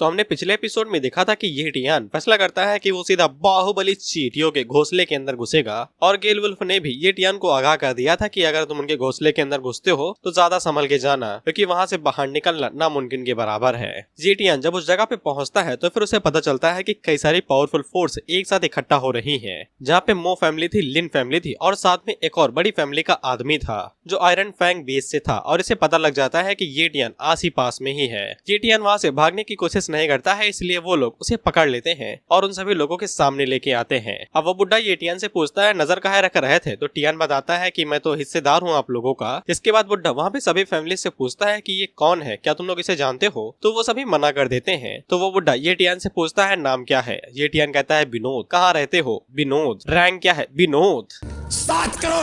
तो हमने पिछले एपिसोड में देखा था कि ये टियान फैसला करता है कि वो सीधा बाहुबली चींटियों के घोंसले के अंदर घुसेगा और गेलवुल्फ ने भी ये टियान को आगाह कर दिया था कि अगर तुम उनके घोंसले के अंदर घुसते हो तो ज्यादा संभल के जाना, क्योंकि वहाँ से बाहर निकलना नामुमकिन के बराबर है। ये टियान जब उस जगह पे पहुंचता है तो फिर उसे पता चलता है कि कई सारी पावरफुल फोर्स एक साथ इकट्ठा हो रही है, जहाँ पे मो फैमिली थी, लिन फैमिली थी और साथ में एक और बड़ी फैमिली का आदमी था जो आयरन फैंग बेस से था। और इसे पता लग जाता है कि ये टियान आस ही पास में ही है। ये टियान वहाँ से भागने की कोशिश नहीं करता है, इसलिए वो लोग उसे पकड़ लेते हैं और उन सभी लोगों के सामने लेके आते हैं। अब वो बुड्ढा ये टियान से पूछता है नजर कहाँ रख रहे थे, तो टियान बताता है कि मैं तो हिस्सेदार हूँ आप लोगों का। इसके बाद बुड्ढा वहाँ पे सभी फैमिली से पूछता है कि ये कौन है, क्या तुम लोग इसे जानते हो, तो वो सभी मना कर देते हैं। तो वो बुड्ढा ये टियान से पूछता है नाम क्या है। ये टियान कहता है विनोद। कहाँ रहते हो? विनोद। रैंक क्या है? विनोद। स्टार्ट करो।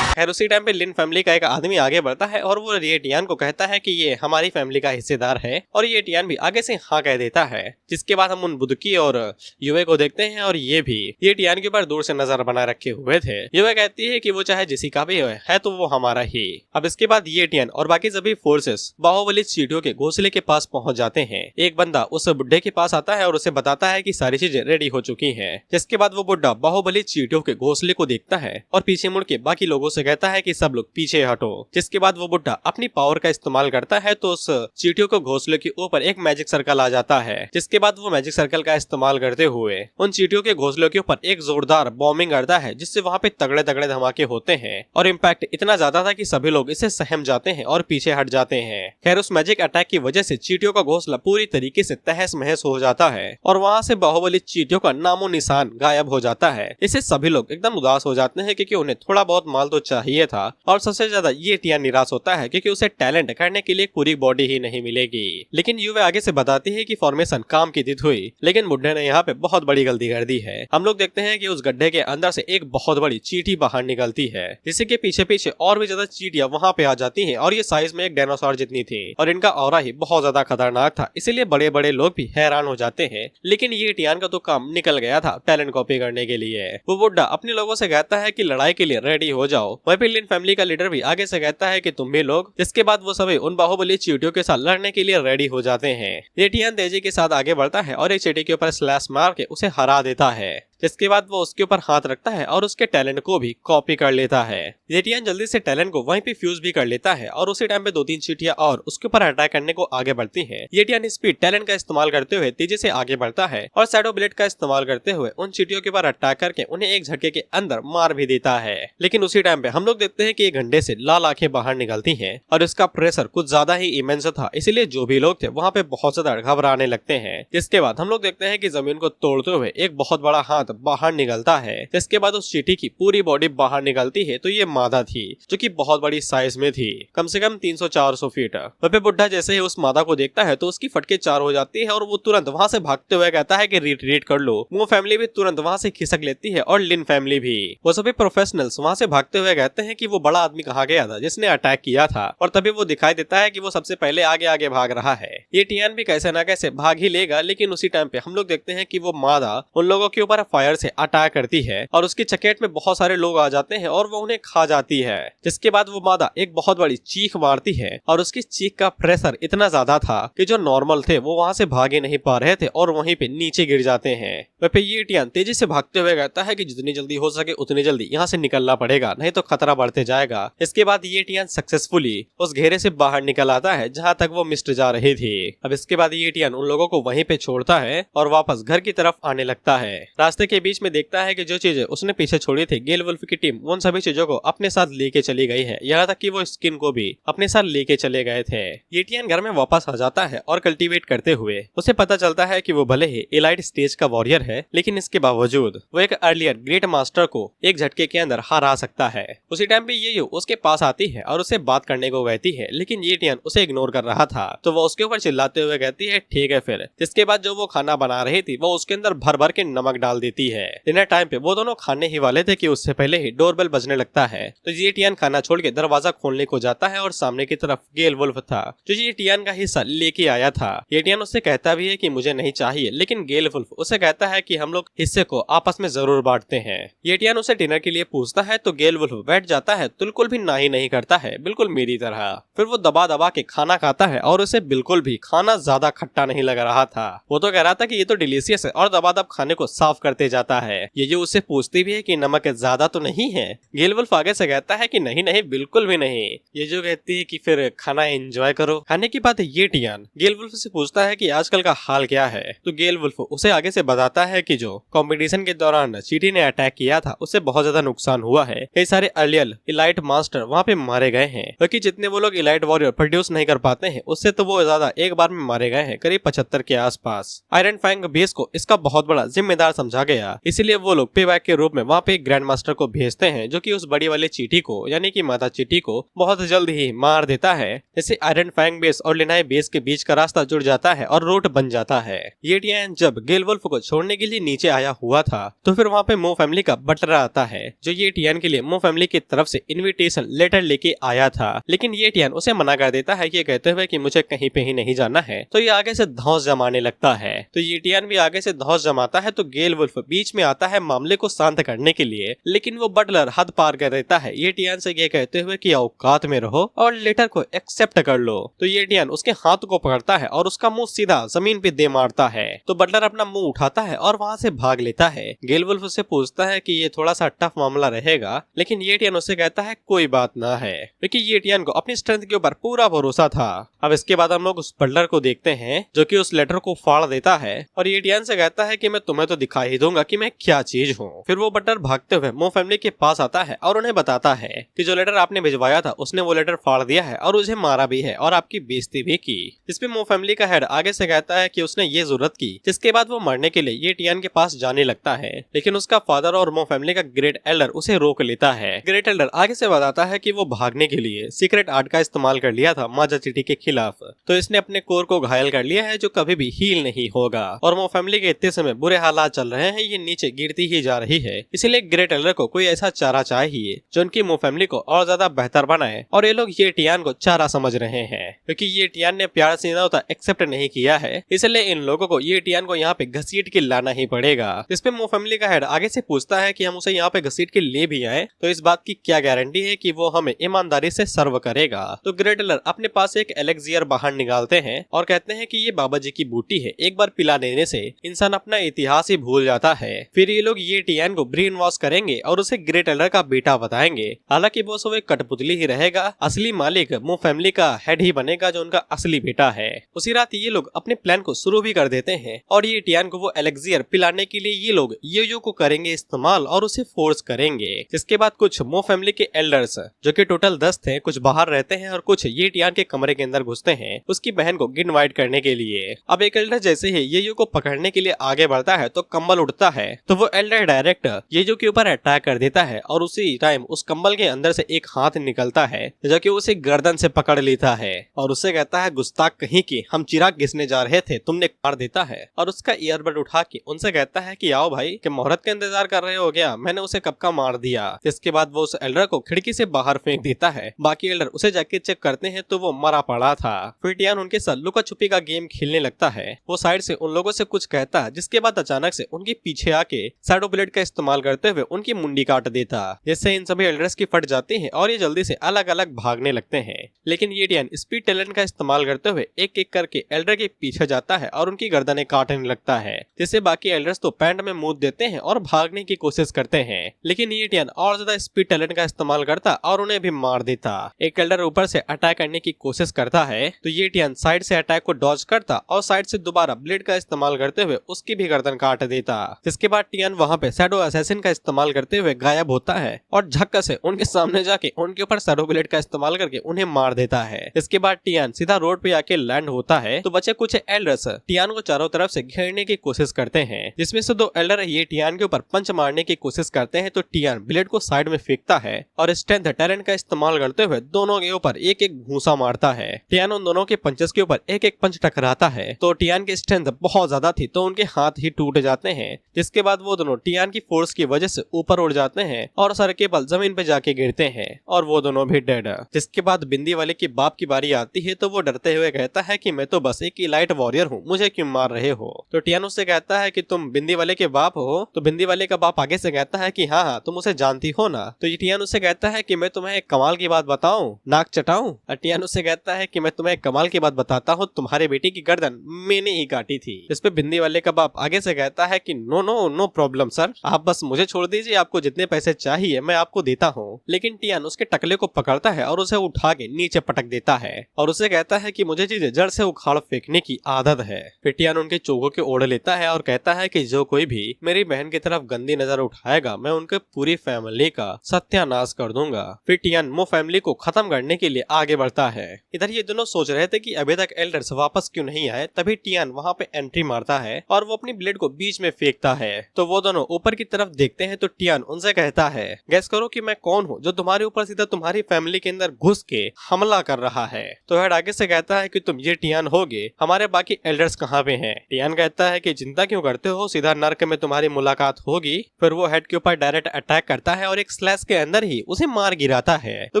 खैर उसी टाइम पे लिन फैमिली का एक आदमी आगे बढ़ता है और वो ये टियान को कहता है कि ये हमारी फैमिली का हिस्सेदार है, और ये टियान भी आगे से हाँ कह देता है। जिसके बाद हम उन बुदकी और युवे को देखते हैं और ये भी ये टियान के ऊपर दूर से नजर बनाए रखे हुए थे। युवे कहती है कि वो चाहे जिसी का भी है तो वो हमारा ही। अब इसके बाद ये टियान और बाकी सभी फोर्सेस बाहुबली चींटियों के घोंसले के पास पहुंच जाते हैं। एक बंदा उस बुड्ढे के पास आता है और उसे बताता है कि सारी चीजें रेडी हो चुकी हैं। जिसके बाद वो बुड्ढा बाहुबली चींटियों के घोंसले को देखता है और पीछे मुड़ के बाकी लोगों से कहता है कि सब लोग पीछे हटो। जिसके बाद वो बुड्ढा अपनी पावर का इस्तेमाल करता है तो उस चींटियों को घोंसले के ऊपर एक मैजिक सर्कल आ जाता है। जिसके बाद वो मैजिक सर्कल का इस्तेमाल करते हुए उन चींटियों के घोंसलों के ऊपर एक जोरदार बॉम्बिंग करता है, जिससे वहाँ पे तगड़े तगड़े धमाके होते हैं और इम्पैक्ट इतना ज्यादा था कि सभी लोग इसे सहम जाते हैं और पीछे हट जाते हैं। खैर उस मैजिक अटैक की वजह से चींटियों का घोंसला पूरी तरीके से तहस महस हो जाता है और वहाँ से बाहुबली चींटियों का नामो निशान गायब हो जाता है। इससे सभी लोग एकदम उदास हो जाते हैं क्योंकि उन्हें थोड़ा बहुत माल तो चाहिए था, और सबसे ज्यादा ये टियान निराश होता है क्योंकि उसे टैलेंट करने के लिए पूरी बॉडी ही नहीं मिलेगी। लेकिन युवे आगे से बताती है कि फॉर्मेशन काम की थी हुई, लेकिन बुड्ढे ने यहाँ पे बहुत बड़ी गलती कर दी है। हम लोग देखते हैं कि उस गड्ढे के अंदर से एक बहुत बड़ी चींटी बाहर निकलती है, जिससे कि पीछे पीछे और भी ज्यादा चींटियां वहाँ पे आ जाती हैं और ये साइज में एक डायनासोर जितनी थी और इनका ऑरा ही बहुत ज्यादा खतरनाक था, इसीलिए बड़े बड़े लोग भी हैरान हो जाते हैं। लेकिन ये टियान का तो काम निकल गया था टैलेंट कॉपी करने के लिए। वो बुड्ढा अपने लोगों से कहता है कि लड़ाई के लिए रेडी हो जाओ। वहीं पे लिन फैमिली का लीडर भी आगे से कहता है कि तुम भी लोग। जिसके बाद वो सभी उन बाहुबली चींटियों के साथ लड़ने के लिए रेडी हो जाते हैं। ये टियान तेजी के साथ आगे बढ़ता है और एक चींटी के ऊपर स्लैश मार के उसे हरा देता है। जिसके बाद वो उसके ऊपर हाथ रखता है और उसके टैलेंट को भी कॉपी कर लेता है। ये टियान जल्दी से टैलेंट को वहीं पे फ्यूज भी कर लेता है और उसी टाइम पे 2-3 चींटियां और उसके ऊपर अटैक करने को आगे बढ़ती हैं। ये टियान स्पीड टैलेंट का इस्तेमाल करते हुए तेजी से आगे बढ़ता है और शैडो ब्लेड का इस्तेमाल करते हुए उन चींटियों के ऊपर अटैक करके उन्हें एक झटके के अंदर मार भी देता है। लेकिन उसी टाइम पे हम लोग देखते हैं कि एक घंटे से लाल आंखें बाहर निकलती हैं और इसका प्रेशर कुछ ज्यादा ही इमेंस था, इसलिए जो भी लोग थे वहाँ पे बहुत ज्यादा घबराने लगते हैं। जिसके बाद हम लोग देखते हैं कि जमीन को तोड़ते हुए एक बहुत बड़ा हाथ बाहर निकलता है। इसके बाद उस चींटी की पूरी बॉडी बाहर निकलती है, तो ये मादा थी जो कि बहुत बड़ी साइज में थी, कम से कम 300-400 फीट। वह पे बुड्ढा जैसे ही उस मादा को देखता है तो उसकी फटके 4 हो जाती है और वो तुरंत वहाँ से भागते हुए कहता है कि रिट्रीट कर लो। वो फैमिली भी तुरंत वहाँ से खिसक लेती है और लिन फैमिली भी। वो सभी प्रोफेशनल्स वहाँ से भागते हुए कहते हैं कि वो बड़ा आदमी कहाँ गया था जिसने अटैक किया था, और तभी वो दिखाई देता है कि वो सबसे पहले आगे आगे भाग रहा है। ये टियान भी कैसे ना कैसे भाग ही लेगा, लेकिन उसी टाइम पे हम लोग देखते हैं कि वो मादा उन लोगों के ऊपर फायर से अटैक करती है और उसकी चकेट में बहुत सारे लोग आ जाते हैं और वो उन्हें खा जाती है। जिसके बाद वो मादा एक बहुत बड़ी चीख मारती है और उसकी चीख का प्रेशर इतना ज्यादा था कि जो नॉर्मल थे वो वहाँ से भागे नहीं पा रहे थे और वहीं पे नीचे गिर जाते हैं। वह पे ये टियान तेजी से भागते हुए कहता है कि जितनी जल्दी हो सके उतनी जल्दी यहाँ से निकलना पड़ेगा, नहीं तो खतरा बढ़ते जाएगा। इसके बाद ये टियान सक्सेसफुली उस घेरे से बाहर निकल आता है जहाँ तक वो मिस्ट जा रही थी। अब इसके बाद ये टियान उन लोगों को वहीं पे छोड़ता है और वापस घर की तरफ आने लगता है। रास्ते के बीच में देखता है कि जो चीजें उसने पीछे छोड़ी थी गेलवुल्फ की टीम उन सभी चीजों को अपने साथ लेके चली गई है, यहाँ तक कि वो स्किन को भी अपने साथ लेके चले गए थे। ये टियान घर में वापस आ जाता है और कल्टीवेट करते हुए उसे पता चलता है कि वो भले ही एलाइट स्टेज का वॉरियर है, लेकिन इसके बावजूद वो एक अर्लियर ग्रेट मास्टर को एक झटके के अंदर हरा सकता है। उसी टाइम पे ये उसके पास आती है और उसे बात करने को कहती है, लेकिन ये टियान उसे इग्नोर कर रहा था, तो वो उसके ऊपर चिल्लाते हुए कहती है ठीक है फिर। जिसके बाद जो वो खाना बना रही थी वो उसके अंदर भर भर के नमक डाल देती देती है। डिनर टाइम पे वो दोनों खाने ही वाले थे कि उससे पहले ही डोरबेल बजने लगता है, तो ये टियान खाना छोड़ के दरवाजा खोलने को जाता है और सामने की तरफ गेल वुल्फ था जो ये टियान का हिस्सा लेके आया था। ये टियान उससे कहता भी है कि मुझे नहीं चाहिए, लेकिन गेल वुल्फ उसे कहता है कि हम लोग हिस्से को आपस में जरूर बांटते हैं। ये टियान उसे डिनर के लिए पूछता है तो गेल वुल्फ बैठ जाता है, बिल्कुल भी ना ही नहीं करता है, बिल्कुल मेरी तरह। फिर वो दबा दबा के खाना खाता है और उसे बिल्कुल भी खाना ज्यादा खट्टा नहीं लग रहा था। वो तो कह रहा था कि ये तो डिलीशियस है और दबादब खाने को साफ करते जाता है। ये जो उससे पूछती भी है कि नमक ज्यादा तो नहीं है। गेल वुल्फ आगे से कहता है कि नहीं नहीं बिल्कुल भी नहीं। ये जो कहती है कि फिर खाना एंजॉय करो। खाने की बात है ये टियान गेल वुल्फ से पूछता है कि आजकल का हाल क्या है, तो गेल वुल्फ उसे आगे से बताता है कि जो कंपटीशन के दौरान चींटी ने अटैक किया था उससे बहुत ज्यादा नुकसान हुआ है। कई सारे अर्लियल इलाइट मास्टर वहाँ पे मारे गए हैं, क्योंकि जितने वो लोग इलाइट वॉरियर प्रोड्यूस नहीं कर पाते हैं उससे तो वो ज्यादा एक बार में मारे गए हैं, करीब 75 के आसपास। आयरन फैंग बेस को इसका बहुत बड़ा जिम्मेदार समझा गया, इसीलिए वो लोग पेबैक के रूप में वहाँ पे ग्रैंड मास्टर को भेजते हैं जो कि उस बड़ी वाली चींटी को यानी कि माता चींटी को बहुत जल्द ही मार देता है। जैसे आयरन फैंग बेस और लिनाई बेस के बीच का रास्ता जुड़ जाता है और रूट बन जाता है। ये टियान जब गेल वुल्फ को छोड़ने के लिए नीचे आया हुआ था तो फिर वहाँ पे मो फैमिली का बटलर आता है जो ये टियान के लिए मो फैमिली की तरफ से इनविटेशन लेटर लेके आया था, लेकिन ये टियान उसे मना कर देता है ये कहते हुए कि मुझे कहीं पे ही नहीं जाना है। तो ये आगे से धौंस जमाने लगता है, तो ये टियान भी आगे से धौंस जमाता है, तो गेल वुल्फ बीच में आता है मामले को शांत करने के लिए, लेकिन वो बटलर हद पार कर देता है ये टियान से ये कहते हुए कि औकात में रहो और लेटर को एक्सेप्ट कर लो। तो ये टियान उसके हाथ को पकड़ता है और उसका मुंह सीधा जमीन पे दे मारता है, तो बटलर अपना मुंह उठाता है और वहाँ से भाग लेता है। गेल वुल्फ उससे पूछता है कि ये थोड़ा सा टफ मामला रहेगा, लेकिन ये टियान उससे कहता है कोई बात ना है, क्योंकि ये टियान को अपनी स्ट्रेंथ के ऊपर पूरा भरोसा था। अब इसके बाद हम लोग उस बटलर को देखते हैं जो कि उस लेटर को फाड़ देता है और ये टियान से कहता है कि मैं तुम्हें तो दिखा ही दूंगा कि मैं क्या चीज हूँ। फिर वो बटलर भागते हुए मो फैमिली के पास आता है और उन्हें बताता है कि जो लेटर आपने भिजवाया था उसने वो लेटर फाड़ दिया है और उसे मारा भी है और आपकी बेइज्जती भी की। जिसपे मो फैमिली का हेड आगे से कहता है कि उसने ये जरूरत की, जिसके बाद वो मरने के लिए ये टियान के पास जाने लगता है, लेकिन उसका फादर और मो फैमिली का ग्रेट एल्डर उसे रोक लेता है। ग्रेट एल्डर आगे से बताता है कि वो भागने के लिए सीक्रेट आर्ट का इस्तेमाल कर लिया था माजा चींटी के खिलाफ, तो इसने अपने कोर को घायल कर लिया है जो कभी भी हील नहीं होगा और मो फैमिली के इतने समय बुरे हालात चल रहे हैं, ये नीचे गिरती ही जा रही है। इसीलिए ग्रेट एल्डर को कोई ऐसा चारा चाहिए जो उनकी मो फैमिली को और ज्यादा बेहतर बनाए, और ये लोग ये टियान को चारा समझ रहे हैं क्योंकि ये टियान ने प्यार से होता एक्सेप्ट नहीं किया है, इसलिए इन लोगों को ये टियान को यहाँ पे घसीट के लाना ही पड़ेगा। इसपे मो फैमिली का हेड आगे से पूछता है कि हम उसे यहाँ पे घसीट के ले भी आए तो इस बात की क्या गारंटी है कि वो हमें ईमानदारी से सर्व करेगा। तो ग्रेट एल्डर अपने पास एक एलेक्सियर बाहर निकालते हैं और कहते हैं कि ये बाबा जी की बूटी है, एक बार पिला देने से इंसान अपना इतिहास ही भूल जाता है। फिर ये लोग ये टियान को ब्रेन वॉश करेंगे और उसे ग्रेट एल्डर का बेटा बताएंगे, हालांकि वो सब एक कठपुतली ही रहेगा, असली मालिक मो फैमिली का हेड ही बनेगा जो उनका असली बेटा है। उसी रात ये लोग अपने प्लान को शुरू भी कर देते हैं और ये टियान को वो एलेक्सियर पिलाने के लिए ये लोग यो को करेंगे इस्तेमाल और उसे फोर्स करेंगे। जिसके बाद कुछ मो फैमिली के एल्डर्स जो कि टोटल 10 थे, कुछ बाहर रहते हैं और कुछ ये टियान के कमरे के अंदर घुसते हैं उसकी बहन को इनवाइट करने के लिए। अब एक एल्डर जैसे ही ये को पकड़ने के लिए आगे बढ़ता है तो कंबल उठता है, तो वो एल्डर डायरेक्ट ये के ऊपर अटैक कर देता है और उसी टाइम उस कंबल के अंदर से एक हाथ निकलता है जो कि उसे गर्दन से पकड़ लेता है और उससे कहता है गुस्ताख कहीं की, हम चिराग घिसने जा रहे थे तुमने मार देता है, और उसका ईयरबड उठा के उनसे कहता है कि आओ भाई कि मुहूर्त का इंतजार कर रहे हो क्या, मैंने उसे कब का मार दिया। इसके बाद वो उस एल्डर को खिड़की से बाहर फेंक देता है। बाकी एल्डर उसे जाके चेक करते हैं तो वो मरा पड़ा था। फिर टियान उनके साथ लुका छुपी का गेम खेलने लगता है। वो साइड से उन लोगों से कुछ कहता है जिसके बाद अचानक से उनके पीछे आके शैडो ब्लेड का इस्तेमाल करते हुए उनकी मुंडी काट देता, जिससे इन सभी एल्डर्स की फट जाती है और ये जल्दी से अलग अलग भागने लगते हैं। लेकिन ये टियान स्पीड टैलेंट का इस्तेमाल करते हुए एक एक करके एल्डर के पीछे जाता है और उनकी गर्दनें काटने लगता है, जिससे बाकी एल्डर्स तो पैंट में मुंह देते हैं और भागने की कोशिश करते हैं। लेकिन ये टियान और ज्यादा स्पीड टैलेंट का इस्तेमाल करता और उन्हें भी मार देता। एक एल्डर ऊपर से अटैक करने की कोशिश करता है तो ये टियान साइड से अटैक को डॉज करता और साइड से दोबारा ब्लेड का इस्तेमाल करते हुए उसकी भी गर्दन काट देता। जिसके बाद टियान वहाँ पे शैडो असैसिन का इस्तेमाल करते हुए गायब होता है और झक्का से उनके सामने जाके उनके ऊपर शैडो ब्लेड का इस्तेमाल करके उन्हें मार देता है। इसके बाद टियान सीधा रोड पे आके लैंड होता है तो बचे कुछ एल्डर्स टियान को चारों तरफ से घेरने की कोशिश करते हैं, जिसमें से 2 एल्डर ये टियान के ऊपर पंच मारने की कोशिश करते हैं तो टियान ब्लेड को साइड में फेंकता है और स्ट्रेंथ टैलेंट का इस्तेमाल करते हुए दोनों के ऊपर एक एक घूंसा मारता है। टियान उन दोनों के पंचेस के ऊपर एक एक पंच टकराता है तो टियान की स्ट्रेंथ बहुत ज्यादा थी तो उनके हाथ ही टूट जाते हैं जिसके बाद वो दोनों टियान की फोर्स की वजह से ऊपर उड़ जाते हैं और सर के बल जमीन पे जाके गिरते हैं और वो दोनों भी डेड। जिसके बाद बिंदी वाले के बाप की बारी आती है तो वो डरते हुए कहता है कि मैं तो बस एक इलाइट वॉरियर हूँ, मुझे क्यों मार रहे हो। तो टियान उससे कहता है कि तुम बिंदी वाले के बाप हो। तो बिंदी वाले का बाप आगे से कहता है कि हाँ हाँ तुम उसे जानती हो ना। तो ये टियान उससे कहता है कि मैं तुम्हें एक कमाल की बात बताऊं, नाक चटाऊं। टियान उससे कहता है कि मैं तुम्हें एक कमाल की बात बताता हूँ, तुम्हारे बेटी की गर्दन मैंने ही काटी थी। इस पे बिंदी वाले का बाप आगे से कहता है कि no no no problem sir, आप बस मुझे छोड़ दीजिए, आपको जितने पैसे चाहिए मैं आपको देता हूँ। लेकिन टियान उसके टकले को पकड़ता है और उसे उठा के नीचे पटक देता है और उसे कहता है कि मुझे चीजें जड़ से उखाड़ फेंकने की आदत है। फिर टियान उनके चोगों के ओढ़ लेता है और कहता है कि जो कोई भी मेरी बहन की तरफ गंदी नजर उठाएगा मैं उनके पूरी फैमिली का सत्यानाश कर दूंगा। फिर टियान मो फैमिली को खत्म करने के लिए आगे बढ़ता है। इधर ये दोनों सोच रहे थे कि अभी तक एल्डर्स वापस क्यों नहीं आए, तभी टियान वहाँ पे एंट्री मारता है और वो अपनी ब्लेड को बीच में फेंकता है। तो वो दोनों ऊपर की तरफ देखते हैं तो टियान उनसे कहता है गैस करो कि मैं कौन हूँ जो तुम्हारे ऊपर सीधा तुम्हारी फैमिली के अंदर घुस के हमला कर रहा है। तो हेड आगे से कहता है कि तुम ये टियान होगे, हमारे बाकी एल्डर्स कहाँ पे हैं। टियान कहता है कि चिंता क्यों करते हो, सीधा नर्क में तुम्हारी मुलाकात होगी। फिर वो हेड के ऊपर डायरेक्ट अटैक करता है और एक स्लैश के अंदर ही उसे मार गिराता है। तो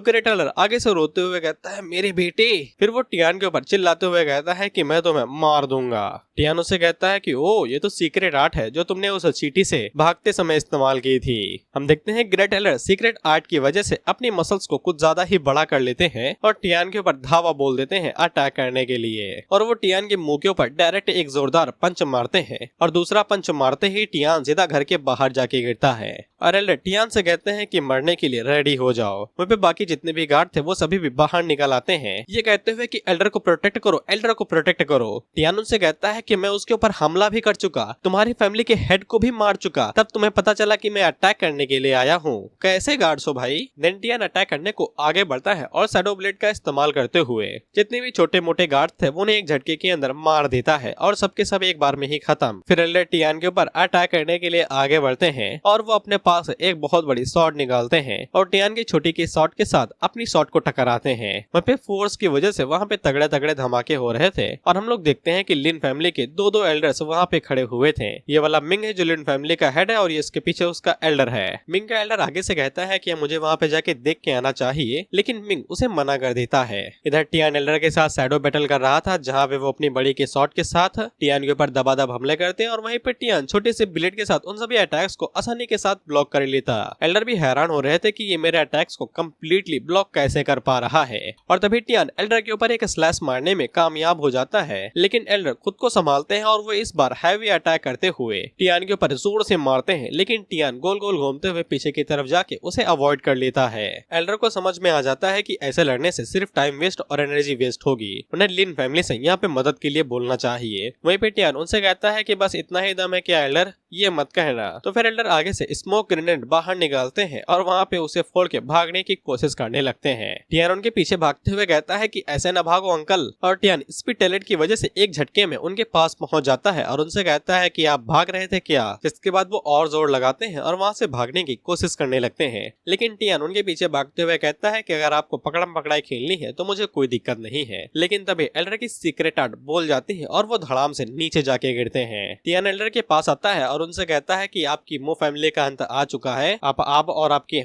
ग्रेटलर आगे से रोते हुए कहता है मेरे बेटे। फिर वो टियान के ऊपर चिल्लाते हुए कहता है कि मैं तुम्हें मार दूंगा। टियान उससे कहता है कि ओ ये तो सीक्रेट आर्ट है जो तुमने उस चींटी से भागते समय इस्तेमाल की थी। हम देखते हैं ग्रेटलर सीक्रेट आर्ट की वजह से अपनी मसल्स को कुछ ज्यादा ही बड़ा कर लेते हैं और टियान के ऊपर धावा बोल देते हैं अटैक करने के लिए। और वो टियान के मुंह के ऊपर डायरेक्ट एक जोरदार पंच मारते हैं और दूसरा पंच मारते ही टियान सीधा घर के बाहर जाके गिरता है। और एल्डर टियान से कहते हैं कि मरने के लिए रेडी हो जाओ। वहीं पे बाकी जितने भी गार्ड थे वो सभी भी बाहर निकल आते हैं, ये कहते हुए कि एल्डर को प्रोटेक्ट करो, एल्डर को प्रोटेक्ट करो। टियान उनसे कहता है कि मैं उसके ऊपर हमला भी कर चुका, तुम्हारी फैमिली के हेड को भी मार चुका, तब तुम्हें पता चला कि मैं अटैक करने के लिए आया हूँ। कैसे गार्ड्स हो भाई। देन टियान अटैक करने को आगे बढ़ता है और शैडो ब्लेड का इस्तेमाल करते हुए जितने भी छोटे मोटे गार्ड थे उन्हें एक झटके के अंदर मार देता है और सबके सब एक बार में ही खत्म। फिर एल्डर टियान के ऊपर अटैक करने के लिए आगे बढ़ते हैं और वो अपने पास एक बहुत बड़ी शॉट निकालते हैं और टियान की छोटी की शॉट के साथ अपनी शॉट को टकराते हैं। वहाँ पे फोर्स की वजह से वहाँ पे तगड़े तगड़े धमाके हो रहे थे और हम लोग देखते हैं कि लिन फैमिली के दो एल्डर्स वहाँ पे खड़े हुए थे। ये वाला मिंग है जो लिन फैमिली का हेड है और ये इसके पीछे उसका एल्डर है। मिंग का एल्डर आगे से कहता है कि मुझे वहाँ पे जाके देख के आना चाहिए, लेकिन मिंग उसे मना कर देता है। इधर टियान एल्डर के साथ शैडो बैटल कर रहा था जहाँ पे वो अपनी बड़ी के शॉट के साथ टियान के ऊपर दबादब हमले करते हैं और वहीं पे टियान छोटे से ब्लेड के साथ उन सभी अटैक्स को आसानी के साथ ब्लॉक कर लेता। एल्डर भी हैरान हो रहे थे कि ये मेरे अटैक्स को कंप्लीटली ब्लॉक कैसे कर पा रहा है। और तभी टियान एल्डर के ऊपर एक स्लैश मारने में कामयाब हो जाता है, लेकिन एल्डर खुद को संभालते हैं और वो इस बार हैवी अटैक करते हुए टियान के ऊपर जोर से मारते हैं, लेकिन टियान गोल गोल घूमते हुए पीछे की तरफ जाके उसे अवॉइड कर लेता है। एल्डर को समझ में आ जाता है कि ऐसे लड़ने से सिर्फ टाइम वेस्ट और एनर्जी वेस्ट होगी, उन्हें लिन फैमिली से यहाँ पे मदद के लिए बोलना चाहिए। वहीं पे टियान उनसे कहता है कि बस इतना ही दम है क्या एल्डर, ये मत कहना। तो फिर एल्डर आगे से स्मोक ग्रेनेड बाहर निकालते हैं और वहाँ पे उसे फोड़ के भागने की कोशिश करने लगते हैं। टियान उनके पीछे भागते हुए कहता है कि ऐसे न भागो अंकल, और टियान स्पीड टैलेंट की वजह से एक झटके में उनके पास पहुंच जाता है और उनसे कहता है कि आप भाग रहे थे क्या। जिसके बाद वो और जोर लगाते हैं और वहाँ से भागने की कोशिश करने लगते हैं, लेकिन टियान उनके पीछे भागते हुए कहता है कि अगर आपको पकड़म पकड़ाई खेलनी है तो मुझे कोई दिक्कत नहीं है। लेकिन तभी एल्डर की सीक्रेट आर्ट बोल जाती है और वो धड़ाम से नीचे जाके गिरते हैं। टियान एल्डर के पास आता है और उनसे कहता है कि आपकी मो फैमिली का अंत आ चुका है, आप और आपकी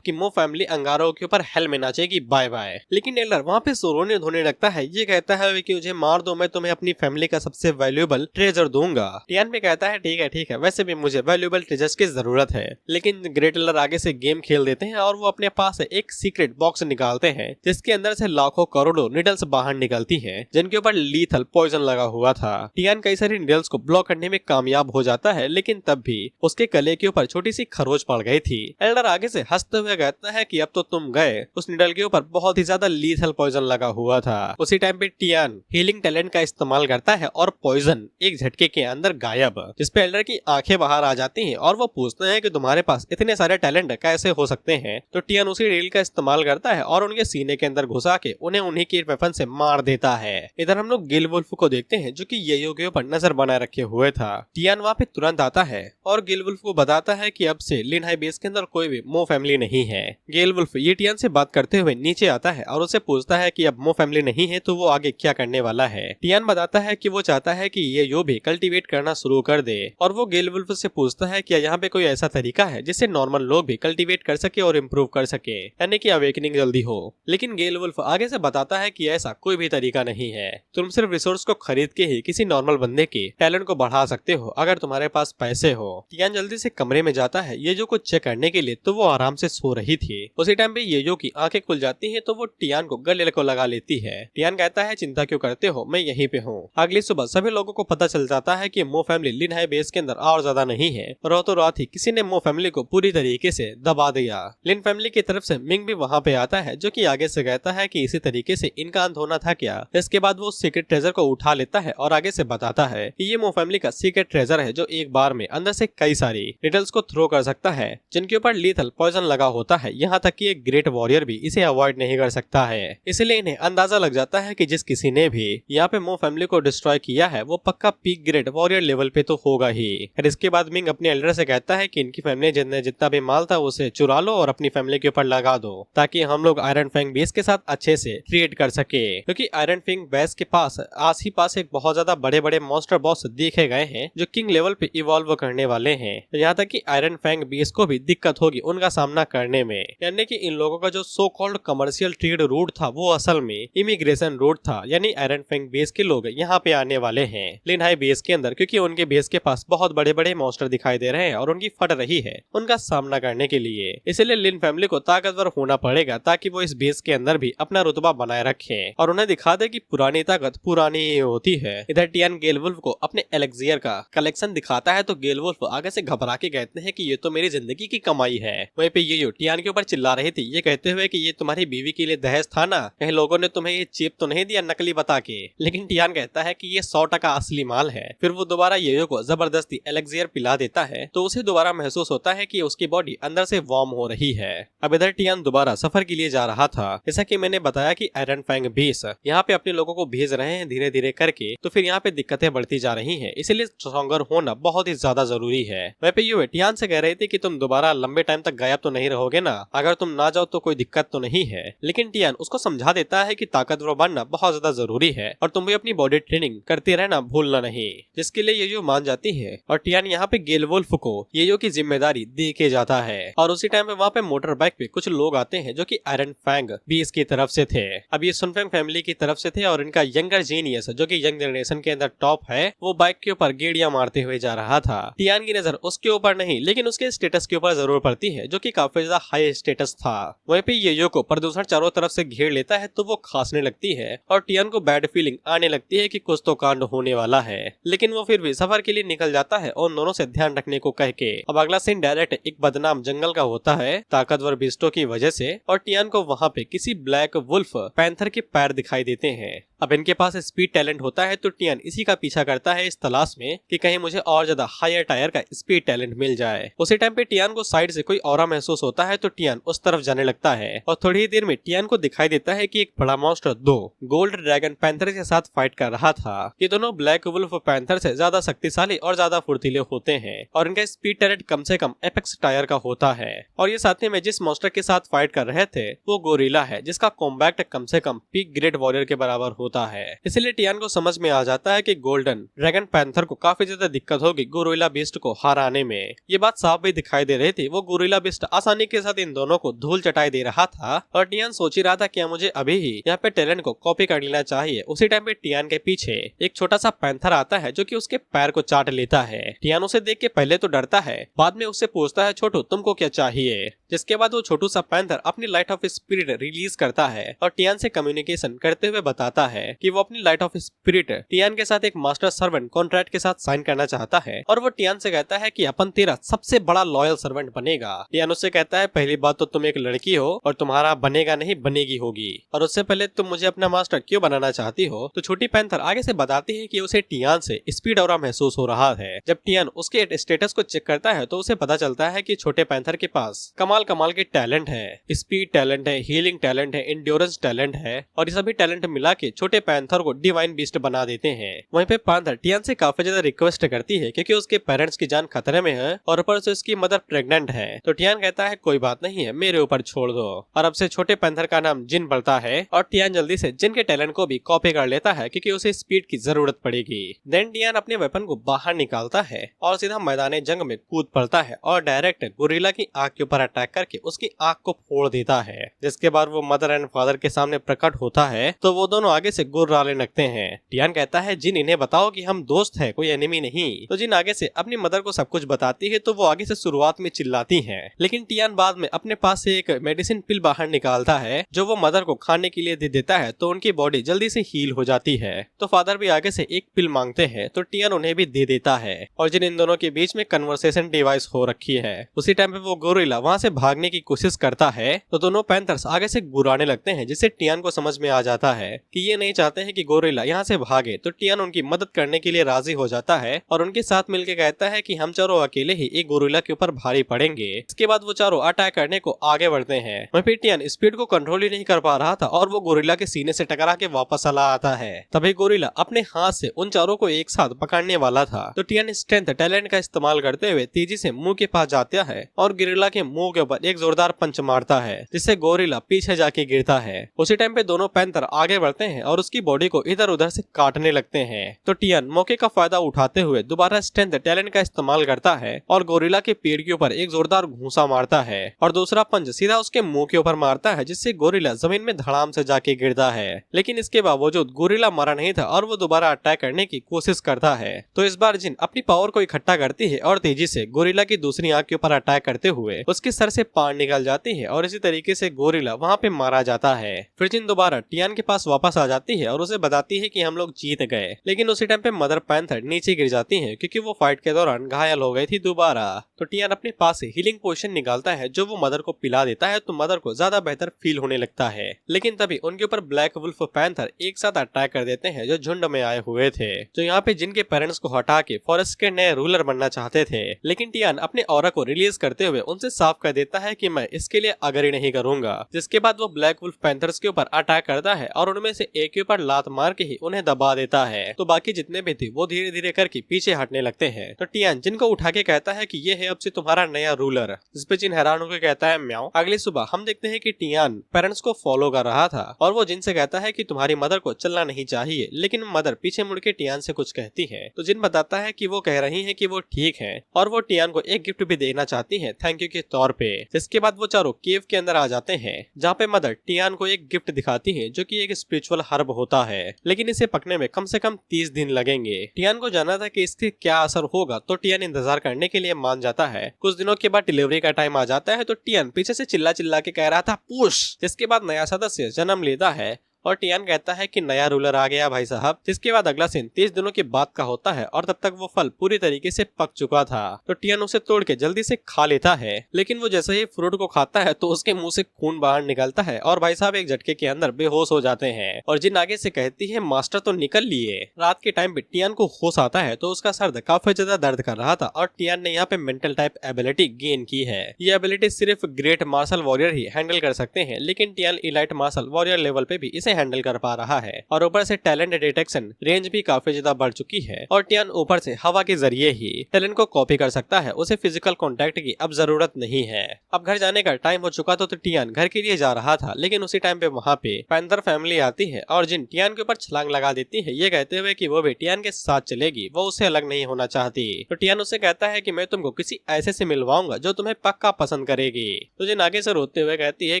मो फैमिली अंगारों के ऊपर हेल में नाचेगी, बाय बाय। लेकिन एल्डर वहाँ पे रोने धोने लगता है, ये कहता है कि मुझे मार दो, मैं तुम्हें अपनी फैमिली का सबसे वैल्यूएबल ट्रेजर दूंगा। टियान भी कहता है ठीक है, वैसे भी मुझे वैल्यूएबल ट्रेजर्स की जरूरत है। लेकिन ग्रेट एल्डर आगे से गेम खेल देते हैं और वो अपने पास एक सीक्रेट बॉक्स निकालते हैं जिसके अंदर से लाखों करोड़ों निडल्स बाहर निकलती हैं जिनके ऊपर लीथल पॉइजन लगा हुआ था। टियान कई सारी निडल्स को ब्लॉक करने में कामयाब हो जाता है, लेकिन तब भी उसके गले के ऊपर छोटी सी खरोच पड़ गई थी। एल्डर आगे से हंसते हुए कहता है कि अब तो तुम गए, उस निडल के ऊपर बहुत ही ज्यादा लीथल पॉइजन लगा हुआ था। उसी टाइम पे टियान हीलिंग टैलेंट का इस्तेमाल करता है और पॉइजन एक झटके के अंदर गायब, जिसपे एल्डर की आंखें बाहर आ जाती हैं और वो पूछते हैं कि तुम्हारे पास इतने सारे टैलेंट कैसे हो सकते हैं। तो टियान उसी रील का इस्तेमाल करता है और उनके सीने के अंदर घुसा के उन्हें उन्हीं की वेपन से मार देता है। इधर हम लोग गिल वुल्फ को देखते हैं जो कि येयो के ऊपर नजर बनाए रखे हुए था। टियान वहाँ पे तुरंत आता है और गिल वुल्फ को बताता है कि अब से लिन हाई बेस के अंदर कोई भी मो फैमिली नहीं है। गिल वुल्फ ये टियान से बात करते हुए नीचे आता है और उसे पूछता है कि अब मो फैमिली नहीं है तो वो आगे क्या करने वाला है। टियान बताता है कि वो चाहता है कि ये यो भी कल्टीवेट करना शुरू कर दे। और वो गेल वुल्फ से पूछता है कि यहाँ पे कोई ऐसा तरीका है जिससे नॉर्मल लोग भी कल्टीवेट कर सके और इम्प्रूव कर सके, यानी कि अवेकनिंग जल्दी हो। लेकिन गेल वुल्फ आगे से बताता है कि ऐसा कोई भी तरीका नहीं है, तुम सिर्फ रिसोर्स को खरीद के ही किसी नॉर्मल बंदे के टैलेंट को बढ़ा सकते हो अगर तुम्हारे पास पैसे हो। टियान जल्दी से कमरे में जाता है येजो को चेक करने के लिए, तो वो आराम से सो रही थी। उसी टाइम पे येजो की आंखें खुल जाती हैं, तो वो टियान को गले को लगा लेती है। टियान कहता है चिंता क्यों करते हो, मैं यहीं पे हूँ। अगली सुबह सभी लोगों को पता चल जाता है कि मो फैमिली लिन हाई बेस के अंदर और ज्यादा नहीं है। रातों रात ही किसी ने मो फैमिली को पूरी तरीके से दबा दिया। लिन फैमिली की तरफ से मिंग भी वहाँ पे आता है, जो कि आगे से कहता है कि इसी तरीके से इनका अंत होना था क्या। इसके बाद वो सीक्रेट ट्रेजर को उठा लेता है और आगे से बताता है कि ये मो फैमिली का सीक्रेट ट्रेजर है जो एक बार में अंदर से कई सारी रिडल्स को थ्रो कर सकता है जिनके ऊपर लीथल पॉइजन लगा होता है। यहाँ तक कि एक ग्रेट वॉरियर भी इसे अवॉइड नहीं कर सकता है। इसलिए इन्हें अंदाजा लग जाता है कि जिस किसी ने भी यहाँ पे मो फैमिली को डिस्ट्रॉय किया है वो पक्का पीक ग्रेट वॉरियर लेवल पे तो होगा ही। और इसके बाद मिंग अपने एल्डर से कहता है कि इनकी फैमिली ने जितना भी माल था उसे चुरा लो और अपनी फैमिली के ऊपर लगा दो, ताकि हम लोग आयरन फैंग बेस के साथ अच्छे से ट्रेड कर सके। क्योंकि आयरन फैंग बेस के पास आस ही पास एक बहुत ज्यादा बड़े बड़े मॉन्स्टर बॉस देखे गए हैं जो किंग लेवल पे इवॉल्व करने वाले हैं। यहाँ तक कि आयरन फैंग बेस को भी दिक्कत होगी उनका सामना करने में। यानी कि इन लोगों का जो so called commercial trade route था वो असल में इमिग्रेशन रूट था। यानी आयरन फैंग बेस के लोग यहाँ पे आने वाले हैं लिन हाई बेस के अंदर, क्योंकि उनके बेस के पास बहुत बड़े बड़े मॉन्स्टर दिखाई दे रहे हैं और उनकी फट रही है उनका सामना करने के लिए। इसलिए लिन फैमिली को ताकतवर होना पड़ेगा ताकि वो इस बेस के अंदर भी अपना रुतबा बनाए रखें और उन्हें दिखा दे कि पुरानी ताकत पुरानी ही होती है। इधर टियान गेल वुल्फ को अपने एलेक्सियर का कलेक्शन दिखाता है, तो गेल वुल्फ आगे से घबरा के कहते हैं कि ये तो मेरी जिंदगी की कमाई है। वहीं पे ये टियान के ऊपर चिल्ला रही थी, ये कहते हुए कि ये तुम्हारी बीवी के लिए दहेज था ना, कहीं लोगों ने तुम्हें ये चिप तो नहीं दिया नकली बता के। लेकिन टियान कहता है कि ये 100% असली माल है। फिर वो दोबारा येयो को जबरदस्ती एलेक्सियर पिला देता है, तो उसे दोबारा महसूस होता है कि उसकी बॉडी अंदर से वार्म हो रही है। अब इधर टियान दोबारा सफर के लिए जा रहा था। जैसा कि मैंने बताया कि आयरन फैंग बेस यहाँ पे अपने लोगों को भेज रहे हैं धीरे धीरे करके, तो फिर यहाँ पे दिक्कतें बढ़ती जा रही हैं, इसलिए स्ट्रॉन्गर होना बहुत ही ज्यादा जरूरी है। वह पे ये टियान से कह रहे थे कि तुम दोबारा लंबे टाइम तक गायब तो नहीं रहोगे ना, अगर तुम ना जाओ तो कोई दिक्कत तो नहीं है। लेकिन टियान उसको समझा देता है कि ताकतवर बनना बहुत ज्यादा जरूरी है और तुम भी अपनी बॉडी ट्रेनिंग करते रहना भूलना नहीं, जिसके लिए येयो मान जाती है। और टियान यहाँ पे गेल वुल्फ को येयो की जिम्मेदारी दे के जाता है। और उसी टाइम पे वहाँ पे मोटर बाइक पे कुछ लोग आते हैं जो कि आयरन फैंग बेस की तरफ से थे। अब ये सुनफेंग फैमिली की तरफ से थे और इनका यंगर जीनियस जो कि यंग जनरेशन के अंदर टॉप है, वो बाइक के ऊपर गेड़ियां मारते हुए जा रहा था। टियान की नजर उसके ऊपर नहीं लेकिन उसके स्टेटस के ऊपर जरूर पड़ती है, जो कि काफी ज्यादा हाई स्टेटस था। वहीं पे येयो को प्रदूषण चारों तरफ से घेर लेता है, तो वो खांसने लगती है और टियान को बैड फीलिंग आने लगती है कि कुछ तो कांड होने वाला है। लेकिन वो फिर भी सफर के लिए निकल जाता है और दोनों से ध्यान रखने को कह के। अब अगला सीन डायरेक्ट एक बदनाम जंगल का होता है ताकतवर बिस्टो की वजह से, और टियान को वहाँ पे किसी ब्लैक वुल्फ पैंथर के पैर दिखाई देते हैं। अब इनके पास स्पीड टैलेंट होता है, तो टियान इसी का पीछा करता है इस तलाश में कि कहीं मुझे और ज्यादा हायर टायर का स्पीड टैलेंट मिल जाए। उसी टाइम पे टियान को साइड से कोई ऑरा महसूस होता है, तो टियान उस तरफ जाने लगता है और थोड़ी ही देर में टियान को दिखाई देता है कि एक बड़ा मॉन्स्टर 2 गोल्ड ड्रैगन पैंथर के साथ फाइट कर रहा था। ये दोनों ब्लैक वुल्फ पैंथर से ज्यादा शक्तिशाली और ज्यादा फुर्तीले होते हैं और इनका स्पीड टैलेंट कम से कम एपेक्स टायर का होता है। और ये साथ में जिस मॉन्स्टर के साथ फाइट कर रहे थे वो गोरिल्ला है, जिसका कॉम्बैक्ट कम से कम पीक ग्रेट वॉरियर के बराबर होता है। इसलिए टियान को समझ में आ जाता है कि गोल्डन ड्रैगन पैंथर को काफी ज्यादा दिक्कत होगी गोरिल्ला बीस्ट को हराने में। ये बात साफ भी दिखाई दे रही थी, वो गोरिल्ला बीस्ट आसानी के साथ इन दोनों को धूल चटाई दे रहा था और टियान सोच ही रहा था कि मुझे अभी ही यहाँ पे टैलेंट को कॉपी कर लेना चाहिए। उसी टाइम पे टियान के पीछे एक छोटा सा पैंथर आता है जो कि उसके पैर को चाट लेता है। टियान उसे देख के पहले तो डरता है, बाद में उससे पूछता है छोटू तुमको क्या चाहिए, जिसके बाद वो छोटू सा पैंथर अपनी लाइट ऑफ स्पिरिट रिलीज करता है और टियान से कम्युनिकेशन करते हुए बताता है कि वो अपनी लाइट ऑफ स्पिरिट टियान के साथ एक मास्टर सर्वेंट कॉन्ट्रैक्ट के साथ साइन करना चाहता है और वो टियान से कहता है कि अपन तेरा सबसे बड़ा लॉयल सर्वेंट बनेगा। टियान उससे कहता है पहली बात तो तुम एक लड़की हो और तुम्हारा बनेगा नहीं बनेगी होगी, और उससे पहले तुम मुझे अपना मास्टर क्यों बनाना चाहती हो। तो छोटी पैंथर आगे से बताती है कि उसे टियान से स्पीड और महसूस हो रहा है। जब टियान उसके स्टेटस को चेक करता है तो उसे पता चलता है कि छोटे पैंथर के पास कमाल के टैलेंट है, स्पीड टैलेंट है, हीलिंग टैलेंट है, इंड्योरेंस टैलेंट है और ये सभी टैलेंट मिला के छोटे छोटे पैंथर को डिवाइन बीस्ट बना देते हैं। वहीं पे पैंथर टियान से काफी ज्यादा रिक्वेस्ट करती है क्योंकि उसके पेरेंट्स की जान खतरे में है और ऊपर से उसकी मदर प्रेग्नेंट है। तो टियान कहता है कोई बात नहीं है, मेरे ऊपर छोड़ दो। और अब से छोटे पैंथर का नाम जिन पड़ता है और टियान जल्दी से जिन के टैलेंट को भी कॉपी कर लेता है क्योंकि उसे स्पीड की जरूरत पड़ेगी। देन टियान अपने वेपन को बाहर निकालता है और सीधा मैदान जंग में कूद पड़ता है और डायरेक्ट गोरिल्ला की आंख के ऊपर अटैक करके उसकी आंख को फोड़ देता है। जिसके बाद वो मदर एंड फादर के सामने प्रकट होता है तो वो दोनों आगे से गुर्राने लगते हैं। टियान कहता है जिन इन्हें बताओ कि हम दोस्त हैं, कोई एनिमी नहीं। तो जिन आगे से अपनी मदर को सब कुछ बताती है तो वो आगे से शुरुआत में चिल्लाती है, लेकिन टियान बाद में अपने पास से एक मेडिसिन पिल बाहर निकालता है जो वो मदर को खाने के लिए दे देता है तो उनकी बॉडी जल्दी से हील हो जाती है। तो फादर भी आगे से एक पिल मांगते हैं तो टियान उन्हें भी दे देता है और जिन इन दोनों के बीच में कन्वर्सेशन डिवाइस हो रखी है। उसी टाइम पे वो गोरिल्ला वहाँ से भागने की कोशिश करता है तो दोनों पैंथर्स आगे से गुर्राने लगते हैं, जिससे टियान को समझ में आ जाता है कि ये नहीं चाहते हैं कि गोरिल्ला यहाँ से भागे। तो टियान उनकी मदद करने के लिए राजी हो जाता है और उनके साथ मिलकर कहता है कि हम चारों अकेले ही एक गोरिल्ला के ऊपर भारी पड़ेंगे। इसके बाद वो चारों अटैक करने को आगे बढ़ते हैं। वहीं पे टियान स्पीड को कंट्रोल ही नहीं कर पा रहा था और वो गोरिल्ला के सीने से टकरा के वापस चला आता है। तभी गोरिल्ला अपने हाथ से उन चारों को एक साथ पकड़ने वाला था तो टियान स्ट्रेंथ टैलेंट का इस्तेमाल करते हुए तेजी से मुंह के पास जाता है और गोरिल्ला के मुंह के ऊपर एक जोरदार पंच मारता है, जिससे गोरिल्ला पीछे जाके गिरता है। उसी टाइम पे दोनों पैंथर आगे बढ़ते हैं और उसकी बॉडी को इधर उधर से काटने लगते हैं। तो टियान मौके का फायदा उठाते हुए दोबारा स्ट्रेंथ टैलेंट का इस्तेमाल करता है और गोरिल्ला के पेड़ के ऊपर एक जोरदार घूंसा मारता है और दूसरा पंच सीधा उसके मुंह के ऊपर मारता है, जिससे गोरिल्ला जमीन में धड़ाम से जाके गिरता है। लेकिन इसके बावजूद गोरिल्ला मरा नहीं था और वो दोबारा अटैक करने की कोशिश करता है। तो इस बार जिन अपनी पावर को इकट्ठा करती है और तेजी से गोरिल्ला की दूसरी आंख के ऊपर अटैक करते हुए उसके सर से पार निकल जाती है और इसी तरीके से गोरिल्ला वहाँ पे मारा जाता है। फिर जिन दोबारा टियान के पास वापस आ जाती है और उसे बताती है कि हम लोग जीत गए, लेकिन उसी टाइम पे मदर पैंथर नीचे गिर जाती है क्योंकि वो फाइट के दौरान घायल हो गई थी दोबारा। तो टियान अपने पास से हीलिंग पोशन निकालता है जो वो मदर को पिला देता है तो मदर को ज्यादा बेहतर फील होने लगता है। लेकिन तभी उनके ऊपर ब्लैक वुल्फ पैंथर एक साथ अटैक कर देते हैं जो झुंड में आए हुए थे। तो यहाँ पे जिनके पेरेंट्स को हटा के फॉरेस्ट के नए रूलर बनना चाहते थे, लेकिन टियान अपने ऑरा को रिलीज करते हुए उनसे साफ कर देता है कि मैं इसके लिए अग्री नहीं करूंगा। जिसके बाद वो ब्लैक वुल्फ पैंथर्स के ऊपर अटैक करता है और उनमें से एक के ऊपर लात मार के ही उन्हें दबा देता है। तो बाकी जितने भी थे वो धीरे धीरे करके पीछे हटने लगते हैं। तो टियान जिनको उठा के कहता है कि ये है अब से तुम्हारा नया रूलर, जिसपे जिन हैरान होकर कहता है म्याऊ। अगली सुबह हम देखते हैं कि टियान पेरेंट्स को फॉलो कर रहा था और वो जिन से कहता है कि तुम्हारी मदर को चलना नहीं चाहिए, लेकिन मदर पीछे मुड़ के टियान से कुछ कहती है तो जिन बताता है कि वो कह रही है कि वो ठीक है और वो टियान को एक गिफ्ट भी देना चाहती है थैंक यू के तौर पे। जिसके बाद वो चारों केव के अंदर आ जाते हैं जहाँ पे मदर टियान को एक गिफ्ट दिखाती है जो कि एक स्पिरिचुअल हर्ब होता है, लेकिन इसे पकने में कम से कम 30 दिन लगेंगे। टियान को जाना था कि इससे क्या असर होगा तो टियान इंतजार करने के लिए मान जाता है। कुछ दिनों के बाद डिलीवरी का टाइम आ जाता है तो टियान पीछे से चिल्ला चिल्ला के कह रहा था पुश। जिसके बाद नया सदस्य जन्म लेता है और टियान कहता है कि नया रूलर आ गया भाई साहब। जिसके बाद अगला सीन 30 दिनों के बाद का होता है और तब तक वो फल पूरी तरीके से पक चुका था। तो टियान उसे तोड़ के जल्दी से खा लेता है, लेकिन वो जैसे ही फ्रूट को खाता है तो उसके मुंह से खून बाहर निकलता है और भाई साहब एक झटके के अंदर बेहोश हो जाते हैं। और जिन आगे से कहती है मास्टर तो निकल लिए। रात के टाइम पे टियान को होश आता है तो उसका सर काफी ज्यादा दर्द कर रहा था और टियान ने यहाँ पे मेंटल टाइप एबिलिटी गेन की है। ये एबिलिटी सिर्फ ग्रेट मार्शल वॉरियर ही हैंडल कर सकते हैं, लेकिन Tian elite martial warrior level पे भी इसे हैंडल कर पा रहा है और ऊपर से टैलेंट डिटेक्शन रेंज भी काफी ज्यादा बढ़ चुकी है और टियान ऊपर से हवा के जरिए ही टैलेंट को कॉपी कर सकता है। उसे फिजिकल कांटेक्ट की अब जरूरत नहीं है। अब घर जाने का टाइम हो चुका तो टियान घर के लिए जा रहा था, लेकिन उसी टाइम पे वहाँ पे पैंथर फैमिली आती है और जिन टियान के ऊपर छलांग लगा देती है ये कहते हुए कि वो भी टियान के साथ चलेगी, वो उससे अलग नहीं होना चाहती। तो टियान उससे कहता है कि मैं तुमको किसी ऐसे से मिलवाऊंगा जो तुम्हें पक्का पसंद करेगी। तो जिन आगे से रोते हुए कहती है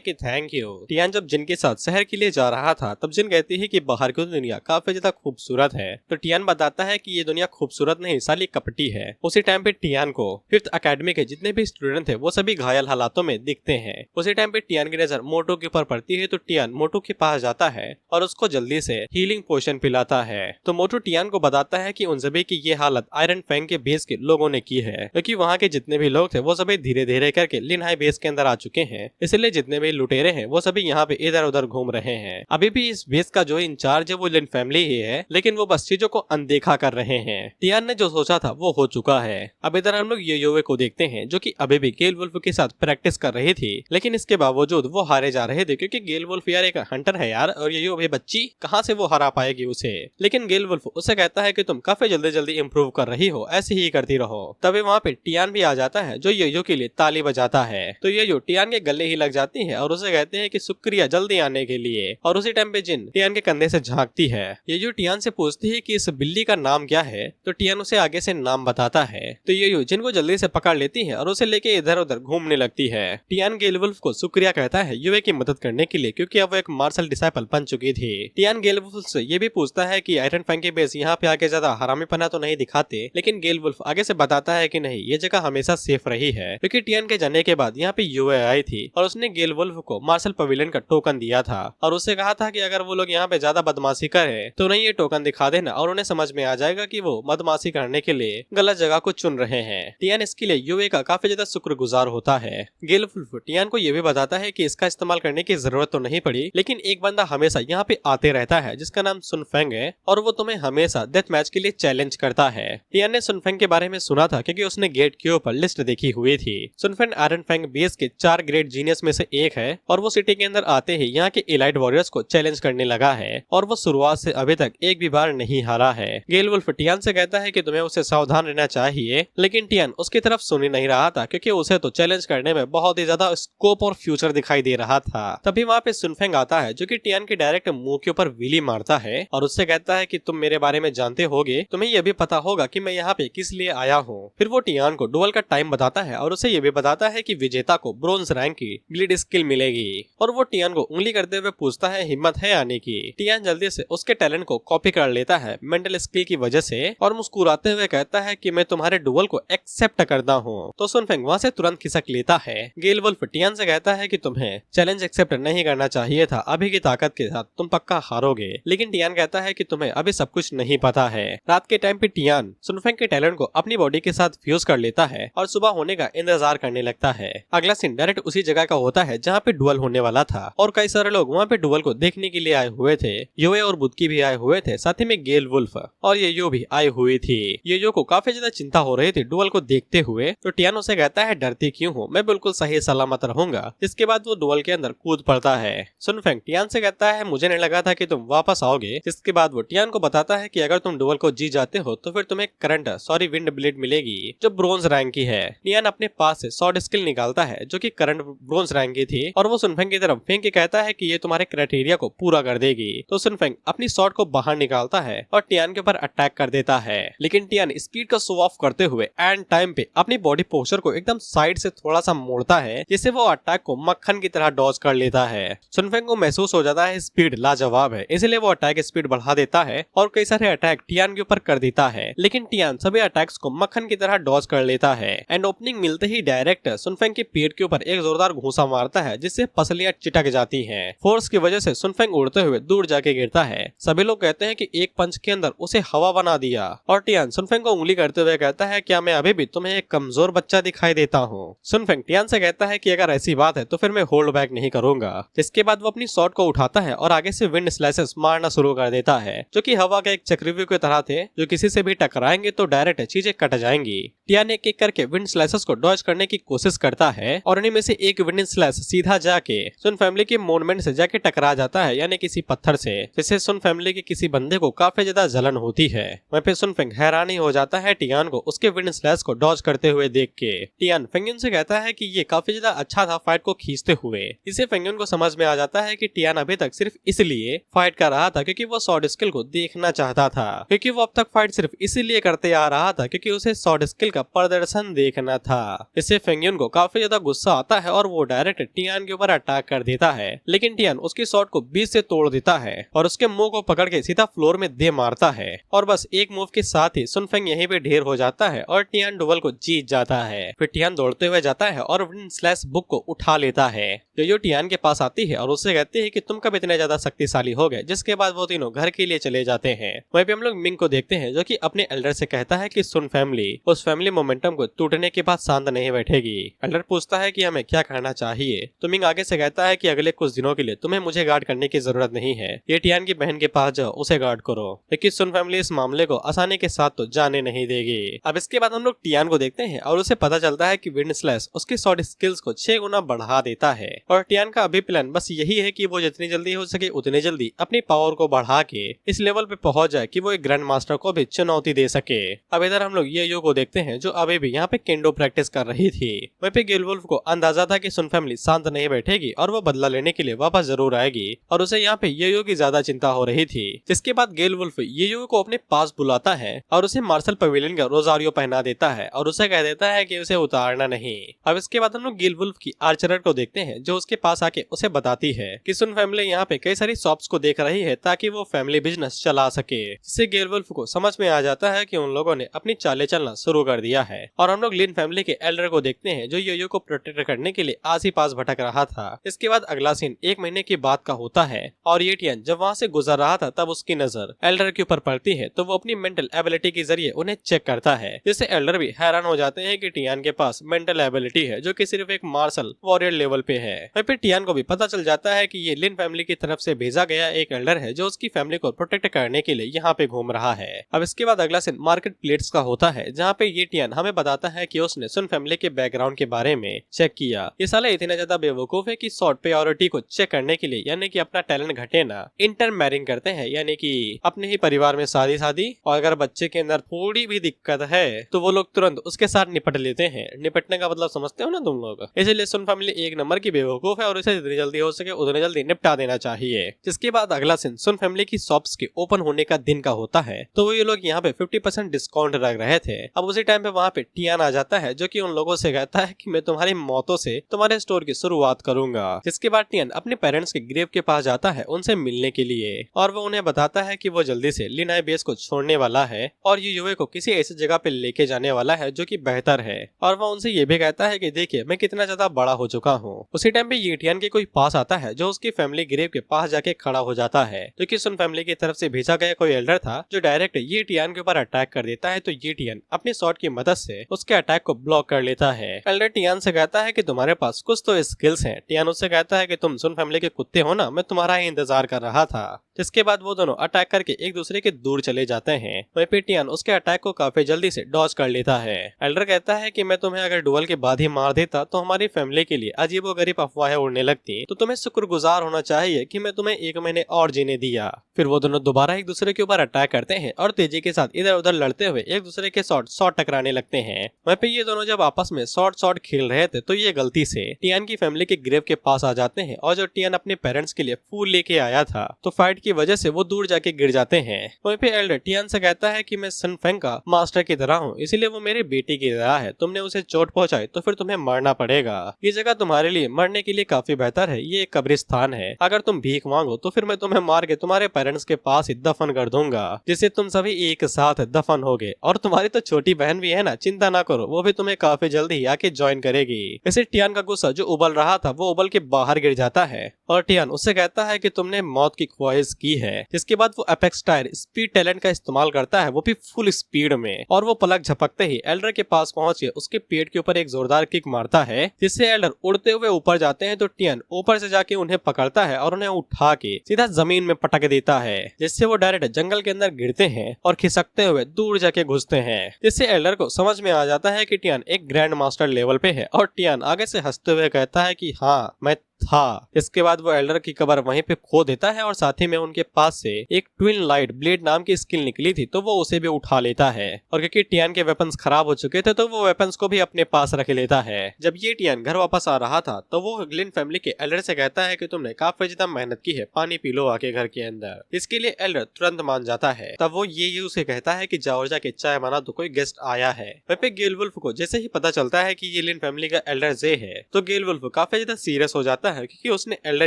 कि थैंक यू। टियान जब जिन के साथ शहर के लिए जा रहा था तब जिन कहती है कि बाहर की दुनिया काफी ज्यादा खूबसूरत है। तो टियान बताता है कि ये दुनिया खूबसूरत नहीं साली कपटी है। उसी टाइम पे टियान को 5th अकेडमी के जितने भी स्टूडेंट थे वो सभी घायल हालातों में दिखते हैं। उसी टाइम पे टियान की नजर मोटू के ऊपर पड़ती है तो टियान मोटू के पास जाता है और उसको जल्दी से हीलिंग पोशन पिलाता है। तो मोटू टियान को बताता है कि उन सभी की ये हालत आयरन फैंग के बेस के लोगों ने की है, क्योंकि वहाँ के जितने भी लोग थे वो सभी धीरे धीरे करके लिनहाई बेस के अंदर आ चुके हैं, इसलिए जितने भी लुटेरे हैं वो सभी यहाँ पे इधर उधर घूम रहे हैं। अभी भी इस बेस का जो इंचार्ज है वो लिन फैमिली ही है, लेकिन वो बस चीजों को अनदेखा कर रहे हैं। टियान ने जो सोचा था वो हो चुका है। अब इधर हम लोग योवे को देखते हैं जो कि अभी भी गेल वुल्फ के साथ प्रैक्टिस कर रही थी, लेकिन इसके बावजूद वो हारे जा रहे थे क्योंकि गेल वुल्फ यार एक हंटर है यार, और योवे बच्ची कहाँ से वो हरा पाएगी उसे। लेकिन गेल वुल्फ उसे कहता है कि तुम काफी जल्दी जल्दी इम्प्रूव कर रही हो, ऐसे ही करती रहो। तभी वहाँ पे टियान भी आ जाता है जो यो के लिए ताली बजाता है। तो यो टियान के गले ही लग जाती है और उसे कहते हैं कि शुक्रिया जल्दी आने के लिए। और उसी टाइम पे जिन टियान के कंधे से झांकती है। यो टियान से पूछती है कि इस बिल्ली का नाम क्या है, तो टियान उसे आगे से नाम बताता है। तो यो जिन को जल्दी से पकड़ लेती है और उसे लेके इधर उधर घूमने लगती है। टियान गेल वुल्फ को शुक्रिया कहता है युवे की मदद करने के लिए, क्योंकि अब वो एक मार्शल डिसाइपल बन चुकी थी। टियान गेल वुल्फ से ये भी पूछता है कि आयरन फैंग के बेस यहाँ पे आके ज्यादा हरामीपना तो नहीं दिखाते, लेकिन गेल वुल्फ आगे से बताता है कि नहीं, ये जगह हमेशा सेफ रही है, क्योंकि टियान के जाने के बाद यहाँ पे युवे आई थी और उसने गेल वुल्फ को मार्शल पवेलियन का टोकन दिया था और उससे कहा था कि अगर वो लोग यहाँ पे ज्यादा बदमाशी करे तो उन्हें ये टोकन दिखा देना और उन्हें समझ में आ जाएगा कि वो बदमाशी करने के लिए गलत जगह को चुन रहे हैं। टियान इसके लिए युवे का काफी ज्यादा शुक्रगुजार होता है। गेल वुल्फ टियान को ये भी बताता है कि इसका इस्तेमाल करने की जरूरत तो नहीं पड़ी, लेकिन एक बंदा हमेशा यहाँ पे आते रहता है जिसका नाम सुनफेंग है और वो तुम्हें हमेशा डेथ मैच के लिए चैलेंज करता है। टियान ने सुनफेंग के बारे में सुना था क्योंकि उसने गेट के ऊपर लिस्ट देखी हुई थी। सुनफेंग आयरन फैंग बेस के 4 ग्रेट जीनियस में से एक है और वो सिटी के अंदर आते ही यहाँ के एलाइट वॉरियर्स को चैलेंज करने लगा है और वो शुरुआत से अभी तक एक भी बार नहीं हारा है। गेल वुल्फ टियान से कहता है कि तुम्हें उसे सावधान रहना चाहिए, लेकिन टियान उसकी तरफ सुन ही नहीं रहा था क्योंकि उसे तो चैलेंज करने में बहुत ही ज्यादा स्कोप और फ्यूचर दिखाई दे रहा था। तभी वहाँ पे सुनफेंग आता है जो कि टियान के डायरेक्ट मुंह के ऊपर विली मारता है और उससे कहता है कि तुम मेरे बारे में जानते होगे, तुम्हें यह भी पता होगा कि मैं यहाँ पे किस लिए आया हूँ। फिर वो टियान को डुअल का टाइम बताता है और उसे ये भी बताता है कि विजेता को ब्रोंज रैंक की ग्लिड स्किल मिलेगी और वो टियान को उंगली करते हुए पूछता है हिम्मत है आने की। टियान जल्दी से उसके टैलेंट को कॉपी कर लेता है मेंटल स्किल की वजह से और मुस्कुराते हुए कहता है कि मैं तुम्हारे डुअल को एक्सेप्ट करता हूँ। तो सुनफेंग वहाँ से तुरंत खिसक लेता है। गेल वुल्फ टियान से कहता है कि तुम्हें चैलेंज एक्सेप्ट नहीं करना चाहिए था, अभी की ताकत के साथ तुम पक्का हारोगे। लेकिन टियान कहता है कि तुम्हें अभी सब कुछ नहीं पता है। रात के टाइम पे टियान सुनफेंग के टैलेंट को अपनी बॉडी के साथ फ्यूज कर लेता है और सुबह होने का इंतजार करने लगता है। अगला सीन डायरेक्ट उसी जगह का होता है जहाँ पे डुअल होने वाला था और कई सारे लोग वहाँ पे डुअल को देखने के लिए आए हुए थे। युवे और बुदकी भी आए हुए थे, साथ ही में गेल वुल्फ और ये भी आई हुई थी। ये को काफी ज्यादा चिंता हो रही थी डुअल को देखते हुए, तो टियान उसे कहता है डरती क्यों हो, मैं बिल्कुल सही सलामत रहूंगा। जिसके बाद वो डुअल के अंदर कूद पड़ता है। सुनफेंग टियान से कहता है मुझे नहीं लगा था कि तुम वापस आओगे। जिसके बाद वो टियान को बताता है कि अगर तुम डुअल को जीत जाते हो तो फिर तुम्हें करंट विंड ब्लेड मिलेगी जो ब्रोंज रैंक की है। टियान अपने पास से शॉर्ट स्किल निकालता है जो कि करंट ब्रोंज रैंक की थी और वो सुनफेंग की तरफ फेंक के कहता है कि ये तुम्हारे क्राइटेरिया को पूरा कर देगी। तो सुनफेंग अपनी शॉर्ट को बाहर निकालता है और टियान के ऊपर अटैक कर देता है, लेकिन टियान स्पीड का शो ऑफ करते हुए एंड टाइम पे अपनी बॉडी पोस्चर को एकदम साइड से थोड़ा सा मोड़ता है, जिससे वो अटैक को मक्खन की तरह डॉज कर लेता है। सुनफेंग को महसूस हो जाता है स्पीड लाजवाब है, इसलिए वो अटैक स्पीड बढ़ा देता है और कई सारे अटैक टियान के ऊपर कर देता है, लेकिन टियान सभी अटैक्स को मक्खन की तरह डॉज कर लेता है। एंड ओपनिंग मिलते ही डायरेक्ट सुनफेंग के पेट के ऊपर एक जोरदार घूंसा मारता है जिससे पसलियां चिटक जाती हैं। फोर्स की वजह से सुनफेंग उड़ते हुए दूर जाके गिरता है। सभी लोग कहते हैं कि एक पंच के अंदर उसे हवा बना दिया और टियान सुनफेंग को उंगली करते हुए कहता है क्या मैं अभी भी तुम्हें एक कमजोर बच्चा दिखाई देता हूँ। सुनफेंग टियान से कहता है कि अगर ऐसी बात है तो फिर मैं होल्ड बैक नहीं करूंगा। जिसके बाद वो अपनी शॉट को उठाता है और आगे से विंड स्लाइसेस मारना शुरू कर देता है जो कि हवा के एक चक्रव्यूह की तरह थे, जो किसी से भी टकराएंगे तो डायरेक्ट चीजें कट जाएंगी। टियान एक एक करके विंड स्लाइसेस को डॉज करने की कोशिश करता है और उन्हीं में से एक विंड स्लाइस सीधा जाके सुन फैमिली के मोनमेंट से जाके टकरा जाता है, यानी किसी पत्थर से, जिससे सुन फैमिली के किसी बंदे को काफी ज्यादा जलन होती है। वहीं पे सुन फेंग हैरानी हो जाता है टियान को उसके विंड स्लैश को डॉज करते हुए देख के। टियान फेंगन से कहता है कि ये काफी ज्यादा अच्छा था फाइट को खींचते हुए। इसे फेंगन को समझ में आ जाता है कि टियान अभी तक सिर्फ इसलिए फाइट कर रहा था क्योंकि वो शॉर्ट स्किल को देखना चाहता था, क्योंकि वो अब तक फाइट सिर्फ इसीलिए करते आ रहा था क्योंकि उसे शॉर्ट स्किल का प्रदर्शन देखना था। इससे फेंगन को काफी ज्यादा गुस्सा आता है और वो डायरेक्ट टियान के ऊपर अटैक कर देता है, लेकिन टियान उसकी शॉट को बीच से तोड़ देता है और उसके मुंह को पकड़ के सीधा फ्लोर में दे मारता है और बस एक मूव के साथ ही सुन फेंग यहीं पे ढेर हो जाता है और टियान डुअल को जीत जाता है। फिर टियान दौड़ते हुए जाता है और विंड स्लैश बुक को उठा लेता है। जो टियान के पास आती है और उससे कहती है कि तुम कब इतने ज्यादा शक्तिशाली हो गए। जिसके बाद वो तीनों घर के लिए चले जाते हैं। वहीं पे हम लोग मिंग को देखते हैं जो कि अपने एल्डर से कहता है कि सुन फैमिली फैमिली मोमेंटम को टूटने के बाद शांत नहीं बैठेगी। एल्डर पूछता है कि हमें क्या करना चाहिए, तो मिंग आगे से कहता है कि अगले कुछ दिनों के लिए तुम्हें मुझे गार्ड करने की जरूरत नहीं है, ये टियान की बहन के पास जाओ, उसे गार्ड करो। लेकिन सुन फैमिली इस मामले को आसानी के साथ तो जाने नहीं देगी। अब इसके बाद हम लोग टियान को देखते हैं और उसे पता चलता है कि विंड स्लैश उसकी शॉट स्किल्स को 6 गुना बढ़ा देता है और टियान का अभी प्लान बस यही है कि वो जितनी जल्दी हो सके उतनी जल्दी अपनी पावर को बढ़ा के इस लेवल पे पहुंच जाए कि वो एक ग्रैंड मास्टर को भी चुनौती दे सके। अब इधर हम लोग ये यो को देखते हैं जो अभी भी यहाँ पे केंडो प्रैक्टिस कर रही थी। वहीं पे गेलवुल्फ को अंदाजा था कि सुन फैमिली शांत नहीं बैठेगी और वो बदला लेने के लिए वापस जरूर आएगी और उसे यहाँ पे ये यो की ज्यादा चिंता हो रही थी। जिसके बाद गेलवुल्फ ये यो को अपने पास बुलाता है और उसे मार्शल पवेलियन का रोजारियो पहना देता है और उसे कह देता है कि उसे उतारना नहीं। अब इसके बाद हम लोग गेलवुल्फ की आर्चरर को देखते हैं जो उसके पास आके उसे बताती है कि सुन फैमिली यहाँ पे कई सारी शॉप्स को देख रही है ताकि वो फैमिली बिजनेस चला सके। जिससे गेलवुल्फ को समझ में आ जाता है कि उन लोगों ने अपनी चालें चलना शुरू कर दिया है। और हम लोग लिन फैमिली के एल्डर को देखते हैं जो यो को प्रोटेक्ट करने के लिए आस ही पास भटक रहा था। इसके बाद अगला सीन 1 महीने की बात का होता है और ये टियान जब वहाँ से गुजर रहा था तब उसकी नजर एल्डर के ऊपर पड़ती है तो वो अपनी मेंटल एबिलिटी के जरिए उन्हें चेक करता है। जिससे एल्डर भी हैरान हो जाते हैं कि टियान के पास मेंटल एबिलिटी है जो कि सिर्फ एक मार्शल वॉरियर लेवल पे है। और फिर टियान को भी पता चल जाता है कि ये लिन फैमिली की तरफ से भेजा गया एक एल्डर है जो उसकी फैमिली को प्रोटेक्ट करने के लिए यहाँ पे घूम रहा है। अब इसके बाद अगला सीन मार्केट प्लेट्स का होता है जहाँ पे ये टियान हमें बताता है कि उसने सुन फैमिली के बैकग्राउंड के बारे में चेक किया। ये साला इतना ज्यादा बेवकूफ है कि शॉर्ट प्रायोरिटी को चेक करने के लिए यानी कि अपना टैलेंट घटे ना इंटर मैरिंग करते हैं यानी कि अपने ही परिवार में शादी और अगर बच्चे के अंदर थोड़ी भी दिक्कत है तो वो लोग तुरंत उसके साथ निपट लेते हैं। निपटने का मतलब समझते हो ना तुम लोग। इसीलिए सुन फैमिली 1 नंबर की बेवकूफ है और इसे जितनी जल्दी हो सके उतनी जल्दी निपटा देना चाहिए। जिसके बाद अगला सीन सुन फैमिली की शॉप्स के ओपन होने का दिन का होता है तो वो ये लोग यहाँ पे 50% डिस्काउंट रख रहे थे। अब उसी टाइम पे वहाँ पे टियान आ जाता है जो कि उन लोगों से कहता है कि मैं तुम्हारी मौतों से तुम्हारे स्टोर की शुरुआत करूंगा। जिसके बाद टियान अपने पेरेंट्स के ग्रेव के पास जाता है उनसे मिलने के लिए और वो उन्हें बताता है कि वो जल्दी से लिनाई बेस को छोड़ने वाला है और ये युवे को किसी ऐसी जगह पे लेके जाने वाला है जो कि बेहतर है। और वो उनसे ये भी कहता है कि देखिए मैं कितना ज्यादा बड़ा हो चुका हूँ। उसी टाइम पे ये टियान के कोई पास आता है जो उसकी फैमिली ग्रेव के पास जाके खड़ा हो जाता है जो कि सुन फैमिली की तरफ से भेजा गया कोई एल्डर था जो डायरेक्ट ये टियान के ऊपर अटैक कर देता है। तो ये टियान अपनी शॉट की मदद से उसके अटैक को ब्लॉक कर लेता है। एल्डर टियान से कहता है कि तुम्हारे पास कुछ तो स्किल्स हैं। टियान उससे कहता है कि तुम सुन फैमिली के कुत्ते हो ना, मैं तुम्हारा ही इंतजार कर रहा था। जिसके बाद वो दोनों अटैक करके एक दूसरे के दूर चले जाते हैं। वहीं पे टियान उसके अटैक को काफी जल्दी से डॉज कर लेता है। एल्डर कहता है कि मैं तुम्हें अगर डुअल के बाद ही मार देता तो हमारी फैमिली के लिए अजीबोगरीब अफवाहें उड़ने लगती, तो तुम्हें शुक्रगुजार होना चाहिए कि मैं तुम्हें 1 महीने और जीने दिया। फिर वो दोनों दोबारा एक दूसरे के ऊपर अटैक करते हैं और तेजी के साथ इधर उधर लड़ते हुए एक दूसरे के शॉट टकराने लगते हैं। वहीं पे ये दोनों जब आपस में शॉट खेल रहे थे तो ये गलती से टियान की फैमिली के ग्रेव के पास आ जाते हैं और जो टियान अपने पेरेंट्स के लिए फूल लेके आया था तो फाइट की वजह से वो दूर जाके गिर जाते हैं। वहीं पे एल्डर टियान से कहता है कि मैं सन फेंग का मास्टर की तरह हूँ, इसीलिए वो मेरी बेटी की तरह है। तुमने उसे चोट पहुंचाई तो फिर तुम्हें मरना पड़ेगा। ये जगह तुम्हारे लिए मरने के लिए काफी बेहतर है, ये एक कब्रिस्तान है। अगर तुम भीख मांगो तो फिर मैं तुम्हें मार के तुम्हारे पेरेंट्स के पास ही दफन कर दूंगा, जिससे तुम सभी एक साथ दफन होगे। और तुम्हारी तो छोटी बहन भी है ना, चिंता ना करो, वो भी तुम्हें काफी जल्दी आके ज्वाइन करेगी। इसे टियान का गुस्सा जो उबल रहा था वो उबल के बाहर गिर जाता है और टियान उससे कहता है कि तुमने मौत की ख्वाहिश की है। जिसके बाद वो एपेक्स टायर स्पीड टैलेंट का इस्तेमाल करता है, वो भी फुल स्पीड में, और वो पलक झपकते ही एल्डर के पास पहुंच के उसके पेट के ऊपर एक जोरदार किक मारता है, जिससे एल्डर उड़ते हुए ऊपर जाते हैं। तो टियान ऊपर से जाके उन्हें पकड़ता है और उन्हें उठा के सीधा जमीन में पटक देता है, जिससे वो डायरेक्ट जंगल के अंदर गिरते हैं और खिसकते हुए दूर जाके घुसते हैं। जिससे एल्डर को समझ में आ जाता है कि टियान एक ग्रैंड मास्टर लेवल पे है और टियान आगे से हंसते हुए कहता है कि हाँ मैं था। इसके बाद वो एल्डर की कब्र वहीं पे खो देता है और साथ ही में उनके पास से एक ट्विन लाइट ब्लेड नाम की स्किल निकली थी तो वो उसे भी उठा लेता है। और क्योंकि टियान के वेपन्स खराब हो चुके थे तो वो वेपन्स को भी अपने पास रख लेता है। जब ये टियान घर वापस आ रहा था तो वो ग्लिन फैमिली के एल्डर से कहता है कि तुमने काफी ज्यादा मेहनत की है, पानी पी लो आके घर के अंदर। इसके लिए एल्डर तुरंत मान जाता है। तब वो ये उसे कहता है कि जाओ जाके चाय बना दो, कोई गेस्ट आया है। वहीं पे गेलवुल्फ को जैसे ही पता चलता है कि ये लिन फैमिली का एल्डर जे है तो गेलवुल्फ काफी ज्यादा सीरियस हो जाता है क्योंकि उसने एल्डर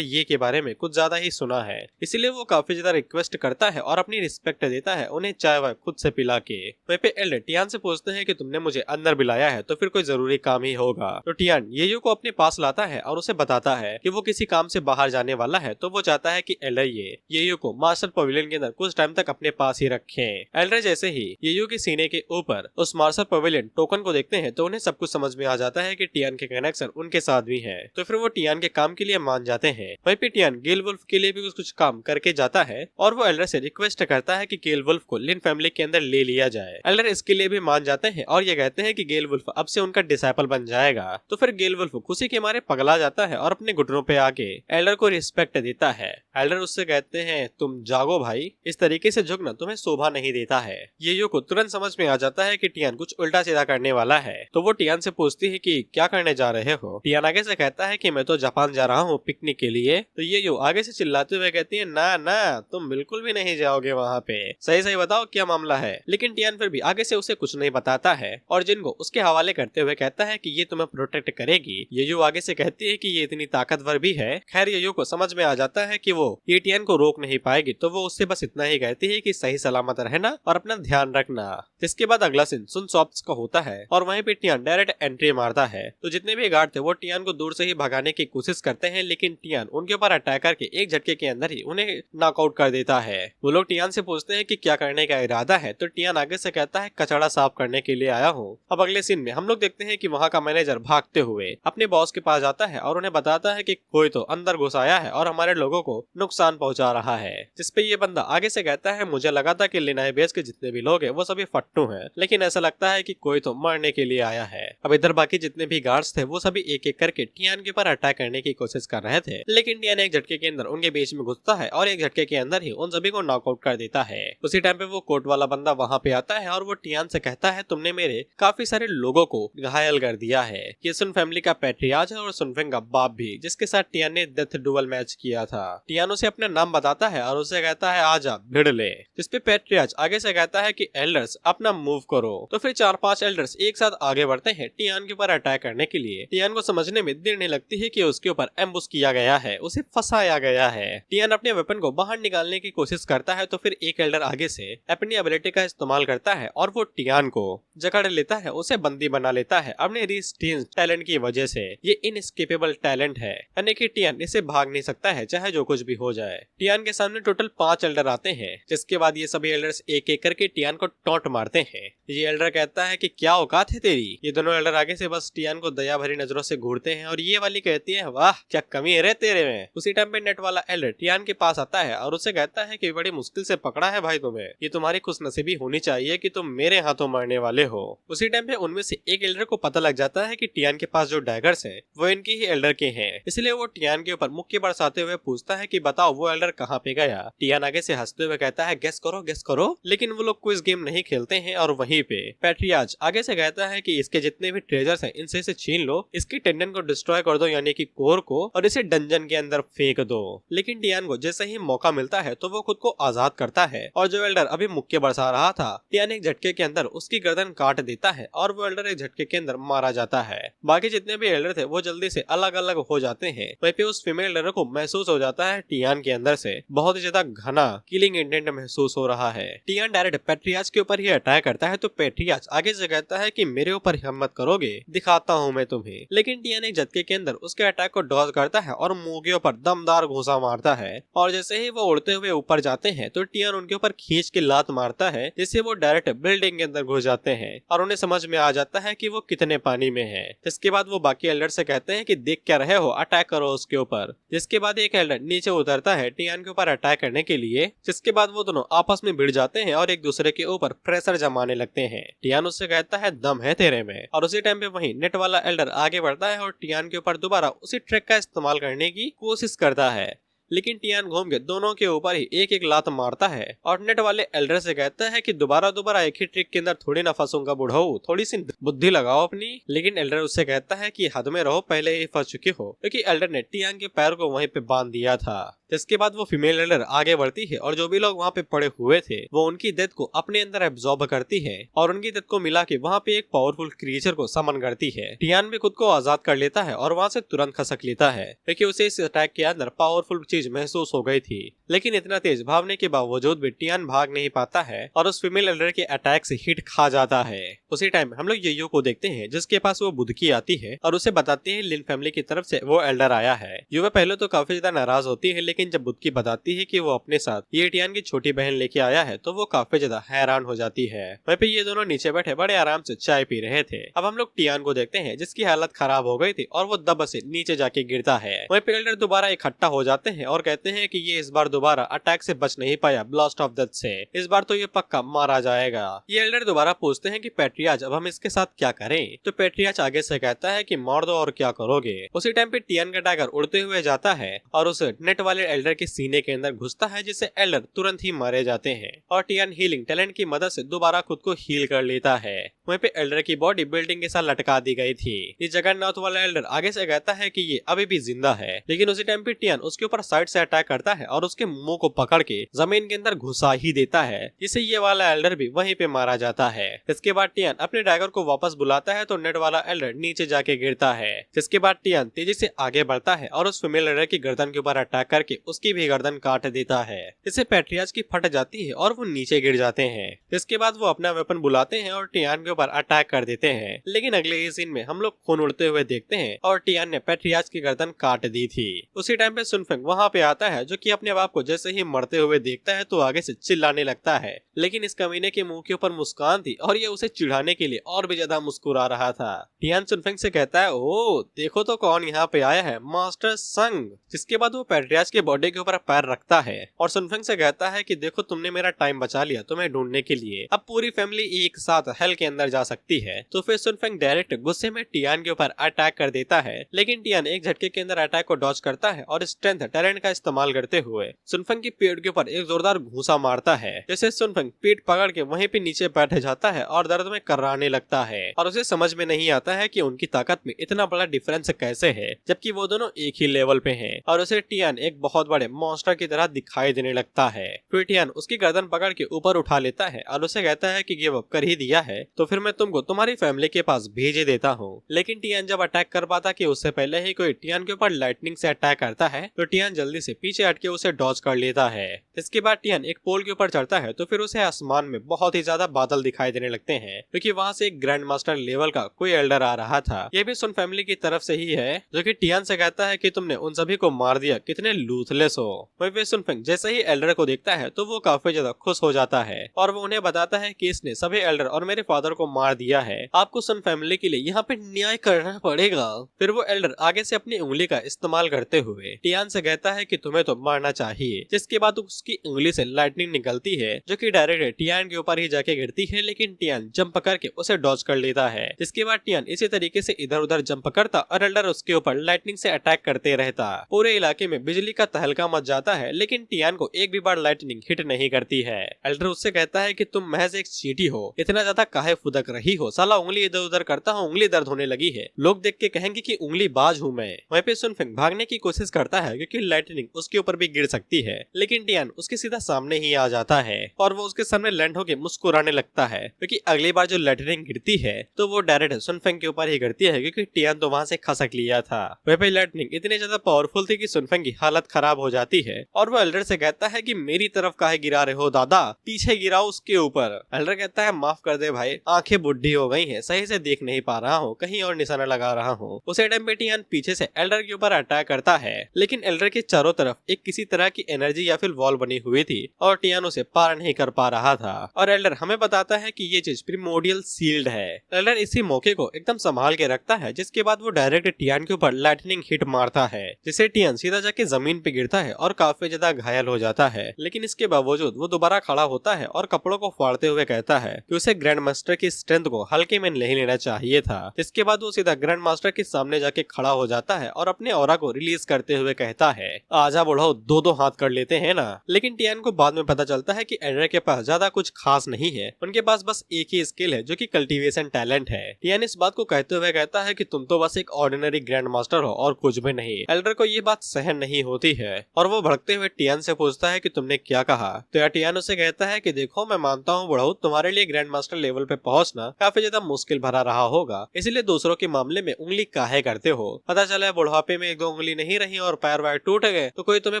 ये के बारे में कुछ ज्यादा ही सुना है, इसीलिए वो काफी ज्यादा रिक्वेस्ट करता है और अपनी रिस्पेक्ट देता है उन्हें चाय वाय खुद से पिला के। वहीं पे एल्डर टियान से पूछते हैं कि तुमने मुझे अंदर बुलाया है तो फिर कोई जरूरी काम ही होगा। तो टियान येयू को अपने पास लाता है और उसे बताता है कि वो किसी काम से बाहर जाने वाला है, तो वो चाहता है कि एल्डर येयू को मास्टर पवेलियन के अंदर कुछ टाइम तक अपने पास ही रखे। एल्डर जैसे ही येयू के सीने के ऊपर उस मास्टर पवेलियन टोकन को देखते हैं तो उन्हें सब कुछ समझ में आ जाता है कि टियान के कनेक्शन उनके साथ भी है, तो फिर वो टियान के काम के लिए मान जाते हैं। वहीं पे टियान गेल वुल्फ के लिए भी कुछ काम करके जाता है और वो एल्डर से रिक्वेस्ट करता है कि गेल वुल्फ को लिन फैमिली के अंदर ले लिया जाए। एल्डर इसके लिए भी मान जाते हैं और ये कहते हैं कि गेल वुल्फ अब से उनका डिसाइपल बन जाएगा। तो फिर गेल वुल्फ खुशी के मारे पगला जाता है और अपने घुटनों पे आके एल्डर को रिस्पेक्ट देता है। एल्डर उससे कहते हैं तुम जागो भाई, इस तरीके से झुकना तुम्हें शोभा नहीं देता है। येयू को तुरंत समझ में आ जाता है कि टियान कुछ उल्टा सीधा करने वाला है, तो वो टियान से पूछती है कि क्या करने जा रहे हो। टियान आगे से कहता है कि मैं तो जापान जा रहा हूँ पिकनिक के लिए। तो येयू आगे से चिल्लाते हुए कहती है ना ना तुम बिल्कुल भी नहीं जाओगे वहाँ पे, सही सही बताओ क्या मामला है। लेकिन टियान फिर भी आगे से उसे कुछ नहीं बताता है और जिन को उसके हवाले करते हुए कहता है कि ये तुम्हें प्रोटेक्ट करेगी। येयू आगे से कहती है कि ये इतनी ताकतवर भी है। खैर येयू को समझ में आ जाता है कि वो ये टियान को रोक नहीं पाएगी, तो वो उससे बस इतना ही कहती है कि सही सलामत रहना और अपना ध्यान रखना। जिसके बाद अगला सीन सुन सॉफ्ट्स का होता है और वहीं पे टियान डायरेक्ट एंट्री मारता है। तो जितने भी गार्ड थे वो टियान को दूर से ही भगाने की कोशिश करते हैं, लेकिन टियान उनके ऊपर अटैक करके एक झटके के अंदर ही उन्हें नॉकआउट कर देता है। वो लोग टियान से पूछते हैं कि क्या करने का इरादा है, तो टियान आगे से कहता है कचड़ा साफ करने के लिए आया हूँ। अब अगले सीन में हम लोग देखते हैं कि वहाँ का मैनेजर भागते हुए अपने बॉस के पास जाता है और उन्हें बताता है कि कोई तो अंदर घुस आया है और हमारे लोगों को नुकसान पहुंचा रहा है। जिसपे ये बंदा आगे से कहता है मुझे लगा था कि लिनाई बेस के जितने भी लोग हैं वो सभी फट्टू हैं, लेकिन ऐसा लगता है कि कोई तो मरने के लिए आया है। अब इधर बाकी जितने भी गार्ड्स थे वो सभी एक एक करके टियान के ऊपर अटैक करने की कोशिश कर रहे थे, लेकिन टियान एक झटके के अंदर उनके बीच में घुसता है और एक झटके के अंदर ही उन सभी को नॉकआउट कर देता है। उसी टाइम पे वो कोट वाला बंदा वहाँ पे आता है और वो टियान से कहता है तुमने मेरे काफी सारे लोगों को घायल कर दिया है। ये सुन फैमिली का पैट्रियार्च है और सुनफेंग का बाप भी, जिसके साथ टियान ने डेथ डुअल मैच किया था। टियान उसे अपना नाम बताता है और उसे कहता है आजा भिड़ ले। जिसपे पैट्रियार्च आगे से कहता है कि एल्डर्स अपना मूव करो। तो फिर 4-5 एल्डर्स एक साथ आगे बढ़ते हैं टियान के ऊपर अटैक करने के लिए। टियान को समझने में देर नहीं लगती है कि उसके ऊपर एम्बुश किया गया है, उसे फंसाया गया है। टियान अपने वेपन को बाहर निकालने की कोशिश करता है, तो फिर एक एल्डर आगे से अपनी एबिलिटी का इस्तेमाल करता है और वो टियान को जकड़ लेता है, उसे बंदी बना लेता है अपने रिस्टीन टैलेंट की वजह से। ये इनएस्केपेबल टैलेंट है, यानी कि टियान इससे भाग नहीं सकता है चाहे जो कुछ भी हो जाए। टियान के सामने टोटल 5 एल्डर आते हैं, जिसके बाद ये सभी एल्डर्स एक एक करके टियान को टॉन्ट मारते हैं। ये एल्डर कहता है कि क्या औकात है तेरी। ये दोनों एल्डर आगे से बस टियान को दया भरी नजरों से घूरते हैं और ये वाली कहती है वाह क्या कमी है रे तेरे में। उसी टाइम पे नेट वाला एल्डर टियान के पास आता है और उसे कहता है कि बड़ी मुश्किल से पकड़ा है भाई तुम्हें, ये तुम्हारी खुशनसीबी होनी चाहिए कि तुम मेरे हाथों मरने वाले हो। उसी टाइम पे उनमें से एक एल्डर को पता लग जाता है कि टियान के पास जो डैगर्स हैं वो इनके ही एल्डर के हैं, इसलिए वो टियान के ऊपर मुक्के बरसाते हुए पूछता है कि बताओ वो एल्डर कहाँ पे गया। टियान आगे से हंसते हुए कहता है गेस करो, लेकिन वो लोग क्विज गेम नहीं खेलते हैं और वहीं पे पैट्रियार्च आगे से कहता है कि इसके जितने भी ट्रेजर्स हैं इनसे इसे छीन लो, इसकी टेंडन को डिस्ट्रॉय कर दो यानी कि कोर को, और इसे डंजन के अंदर फेंक दो। लेकिन टियान को जैसे ही मौका मिलता है तो वो खुद को आजाद करता है और जो एल्डर अभी मुक्के बरसा रहा था टियान एक झटके के अंदर उसकी गर्दन काट देता है और वो एल्डर एक झटके के अंदर मारा जाता है। बाकी जितने भी एल्डर थे वो जल्दी से अलग अलग हो जाते हैं। वहीं पे उस फीमेल एल्डर को महसूस हो जाता है टियान के अंदर से बहुत ही ज्यादा घना किलिंग इंटेंट महसूस हो रहा है। टियान डायरेक्ट पैट्रियार्च के ऊपर ही अटैक करता है, तो पैट्रियार्च आगे से कहता है कि मेरे ऊपर हिम्मत करोगे दिखाता हूँ मैं तुम्हें। लेकिन टियान एक झटके के अंदर उसके अटैक को डॉज करता है और मुंह के ऊपर दमदार घूंसा मारता है और जैसे ही वो उड़ते हुए ऊपर जाते हैं तो टियान उनके ऊपर खींच के लात मारता है, जिससे वो डायरेक्ट बिल्डिंग के अंदर घुस जाते हैं और उन्हें समझ में आ जाता है कि वो कितने पानी में है। इसके बाद वो बाकी एल्डर से कहते हैं कि देख क्या रहे हो, अटैक करो उसके ऊपर। जिसके बाद एक एल्डर नीचे उतरता है टियान के ऊपर अटैक करने के लिए, जिसके बाद वो दोनों आपस में भिड़ जाते हैं और एक दूसरे के ऊपर प्रेशर जमाने लगते हैं। टियान उससे कहता है दम है तेरे में, और उसी टाइम पे वहीं नेट वाला एल्डर आगे बढ़ता है और टियान के ऊपर दोबारा उसी ट्रिक का इस्तेमाल करने की कोशिश करता है। लेकिन टियान घूम के दोनों के ऊपर ही एक एक लात मारता है और नेट वाले एल्डर से कहता है कि दोबारा दोबारा एक ही ट्रिक के अंदर थोड़ी ना फंसूंगा बुढ़ऊ, थोड़ी सी बुद्धि लगाओ अपनी। लेकिन एल्डर उससे कहता है कि हद में रहो, पहले ही फंस चुके हो, क्योंकि एल्डर ने टियान के पैर को वहीं पे बांध दिया था। जिसके बाद वो फीमेल एल्डर आगे बढ़ती है और जो भी लोग वहाँ पे पड़े हुए थे वो उनकी डेथ को अपने अंदर एब्जॉर्ब करती है और उनकी डेथ को मिला के वहाँ पे एक पावरफुल क्रिएचर को समन करती है। टियान भी खुद को आजाद कर लेता है और वहाँ से तुरंत खसक लेता है, क्योंकि उसे इस अटैक के अंदर पावरफुल चीज महसूस हो गई थी। लेकिन इतना तेज भागने के बावजूद भी टियान भाग नहीं पाता है और उस फीमेल एल्डर के अटैक से हिट खा जाता है। उसी टाइम हम लोग येयो को देखते हैं, जिसके पास वो बुदकी आती है और उसे बताते हैं लिन फैमिली की तरफ से वो एल्डर आया है। युवा पहले तो काफी ज्यादा नाराज होती है, लेकिन जब बुदकी बताती है कि वो अपने साथ ये टियान की छोटी बहन लेके आया है तो वो काफी ज्यादा हैरान हो जाती है। वहीं पे ये दोनों नीचे बैठे बड़े आराम से चाय पी रहे थे। अब हम लोग टियान को देखते हैं, जिसकी हालत खराब हो गई थी और वो दब से नीचे जाके गिरता है। वहीं पे एल्डर दोबारा इकट्ठा हो जाते हैं और कहते हैं कि ये इस बार दोबारा अटैक से बच नहीं पाया ब्लास्ट ऑफ डेथ से, इस बार तो ये पक्का मारा जाएगा। ये एल्डर दोबारा पूछते हैं कि पेट्रियाज अब हम इसके साथ क्या करें, तो पेट्रियाज आगे से कहता है कि मार दो और क्या करोगे। उसी टाइम पे टियान का डैगर उड़ते हुए जाता है और उस नेट वाले एल्डर के सीने के अंदर घुसता है, जिससे एल्डर तुरंत ही मारे जाते हैं और टियान हीलिंग टैलेंट की मदद से दोबारा खुद को हील कर लेता है। वहीं पे एल्डर की बॉडी बिल्डिंग के साथ लटका दी गई थी। इस जगन्नाथ वाला एल्डर आगे से कहता है कि ये अभी भी जिंदा है, लेकिन उसी टाइम पे टियान उसके ऊपर साइड से अटैक करता है और उसके मुंह को पकड़ के जमीन के अंदर घुसा ही देता है, जिससे ये वाला एल्डर भी वहीं पे मारा जाता है। इसके बाद टियान अपने डैगर को वापस बुलाता है तो नेट वाला एल्डर नीचे जाके गिरता है। जिसके बाद टियान तेजी से आगे बढ़ता है और उस फीमेल एल्डर की गर्दन के ऊपर अटैक करके उसकी भी गर्दन काट देता है, जिससे पेट्रियाज की फट जाती है और वो नीचे गिर जाते हैं। इसके बाद वो अपना वेपन बुलाते हैं और टियान के ऊपर अटैक कर देते हैं। लेकिन अगले ही सीन में हम लोग खून उड़ते हुए देखते हैं और टियान ने पेट्रियाज की गर्दन काट दी थी। उसी टाइम पे सुनफेंग वहाँ पे आता है, जो कि अपने बाप को जैसे ही मरते हुए देखता है तो आगे से चिल्लाने लगता है। लेकिन इस कमीने के मुंह के ऊपर मुस्कान थी और ये उसे चिढ़ाने के लिए और भी ज्यादा मुस्कुरा रहा था। टियान सुनफेंग से कहता है, ओ देखो तो कौन यहाँ पे आया है, मास्टर संग। जिसके बाद वो पेट्रियाज के बॉडी के ऊपर पैर रखता है और सुनफेंग से कहता है कि देखो तुमने मेरा टाइम बचा लिया तुम्हें ढूंढने के लिए, अब पूरी फैमिली एक साथ हेल के अंदर जा सकती है। तो फिर सुनफेंग डायरेक्ट गुस्से में टियान के ऊपर अटैक कर देता है, लेकिन टियान एक झटके के अंदर अटैक को डॉज करता है और स्ट्रेंथ टैलेंट का इस्तेमाल करते हुए सुनफेंग की पेट के ऊपर एक जोरदार घूसा मारता है, जैसे सुनफेंग पेट पकड़ के वहीं पे नीचे बैठ जाता है और दर्द में कर्राने लगता है और उसे समझ में नहीं आता है कि उनकी ताकत में इतना बड़ा डिफरेंस कैसे है, जबकि वो दोनों एक ही लेवल पे हैं और उसे टियान एक बहुत बड़े मॉन्स्टर की तरह दिखाई देने लगता है। फिर टियान उसकी गर्दन पकड़ के ऊपर उठा लेता है और उसे कहता है कि गिव अप कर ही दिया है तो फिर मैं तुमको तुम्हारी फैमिली के पास भेजे देता हूँ। लेकिन टियान जब अटैक कर पाता कि उससे पहले ही कोई टियान के ऊपर लाइटनिंग से अटैक करता है तो टियान जल्दी से पीछे हटके उसे डॉज कर लेता है। इसके बाद टियान एक पोल के ऊपर चढ़ता है तो फिर उसे आसमान में बहुत ही ज्यादा बादल दिखाई देने लगते हैं, क्योंकि वहाँ से एक ग्रैंड मास्टर लेवल का कोई एल्डर आ रहा था। ये भी सुन फैमिली की तरफ से ही है, जो कि टियान से कहता है कि तुमने उन सभी को मार दिया, कितने लूथलेस हो। वहीं पे सुनफेंग जैसे ही एल्डर को देखता है तो वो काफी ज्यादा खुश हो जाता है और वो उन्हें बताता है कि इसने सभी एल्डर और मेरे फादर को मार दिया है, आपको सुन फैमिली के लिए यहाँ पे न्याय करना पड़ेगा। फिर वो एल्डर आगे से अपनी उंगली का इस्तेमाल करते हुए टियान से कहता है कि तुम्हें तो मारना चाहिए, जिसके बाद उसकी उंगली से लाइटनिंग निकलती है जो कि डायरेक्ट टियान के ऊपर ही जाके गिरती है, लेकिन टियान जंप करके उसे डॉज कर लेता है। जिसके बाद टियान इसी तरीके से इधर उधर जंप करता और एल्डर उसके ऊपर लाइटनिंग से अटैक करते रहता। पूरे इलाके में बिजली का तहलका मच जाता है, लेकिन टियान को एक भी बार लाइटनिंग हिट नहीं करती है। एल्डर उससे कहता है कि तुम महज एक चींटी हो, इतना ज्यादा काहे फुदक रही हो, साला उंगली इधर उधर करता हूँ उंगली दर्द होने लगी है, लोग देख के कहेंगे कि उंगली बाज हूँ मैं। वहीं पे सुनफेंग भागने की कोशिश करता है क्योंकि लाइटनिंग उसके ऊपर भी गिर सकती है, लेकिन टियान उसके सीधा सामने ही आ जाता है और वो उसके सामने लैंड होके मुस्कुराने लगता है, क्योंकि अगली बार जो लाइटनिंग गिरती है तो वो डायरेक्ट सुनफेंग के ऊपर ही गिरती है, क्योंकि टियान तो वहाँ से खसक लिया था। वहीं पे लाइटनिंग इतनी ज्यादा पावरफुल थी कि सुनफेंग की हालत खराब हो जाती है और वो एल्डर से कहता है कि मेरी तरफ काहे गिरा रहे हो दादा, पीछे गिराओ उसके ऊपर। एल्डर कहता है माफ कर दे भाई, आंखें बुढ़ी हो गई हैं, सही से देख नहीं पा रहा हूँ, कहीं और निशाना लगा रहा हूँ। उसे टाइम पे टियान पीछे से एल्डर के ऊपर अटैक करता है, लेकिन एल्डर के चारों तरफ एक किसी तरह की एनर्जी या फिर वॉल बनी हुई थी और टियान उसे पार नहीं कर पा रहा था और एल्डर हमें बताता है कि ये चीज प्रिमोडियल सील्ड है। एल्डर इसी मौके को एकदम संभाल के रखता है, जिसके बाद वो डायरेक्ट टियान के ऊपर लाइटनिंग हिट मारता है, जिससे टियान सीधा जाके जमीन पे गिरता है और काफी ज्यादा घायल हो जाता है। लेकिन इसके बावजूद वो दोबारा खड़ा होता है और कपड़ों को फाड़ते हुए कहता है कि उसे ग्रैंड मास्टर की स्ट्रेंथ को हल्के में नहीं लेना चाहिए था। इसके बाद वो सीधा ग्रैंड मास्टर के सामने जाके खड़ा हो जाता है और अपने ऑरा को रिलीज करते हुए कहता है आजा बुढ़ाओ, दो दो हाथ कर लेते हैं ना। लेकिन टियान को बाद में पता चलता है कि एल्डर के पास ज्यादा कुछ खास नहीं है, उनके पास बस एक ही स्किल है जो कि कल्टीवेशन टैलेंट है। टियान इस बात को कहते हुए कहता है कि तुम तो बस एक ऑर्डिनरी ग्रैंड मास्टर हो और कुछ भी नहीं। एल्डर को ये बात सहन नहीं होती है और वो भड़कते हुए टियान से पूछता है कि तुमने क्या कहा। तो यार टियान उसे कहता है कि देखो, मैं मानता हूँ बुढ़ाऊ, तुम्हारे लिए ग्रैंड मास्टर लेवल पे पहुंचना काफी ज्यादा मुश्किल भरा रहा होगा, इसलिए दूसरों के मामले में उंगली काहे करते हो। पता चला है बुढ़ापे में एक दो उंगली नहीं रही और पैर वायर टूट गए तो कोई तुम्हें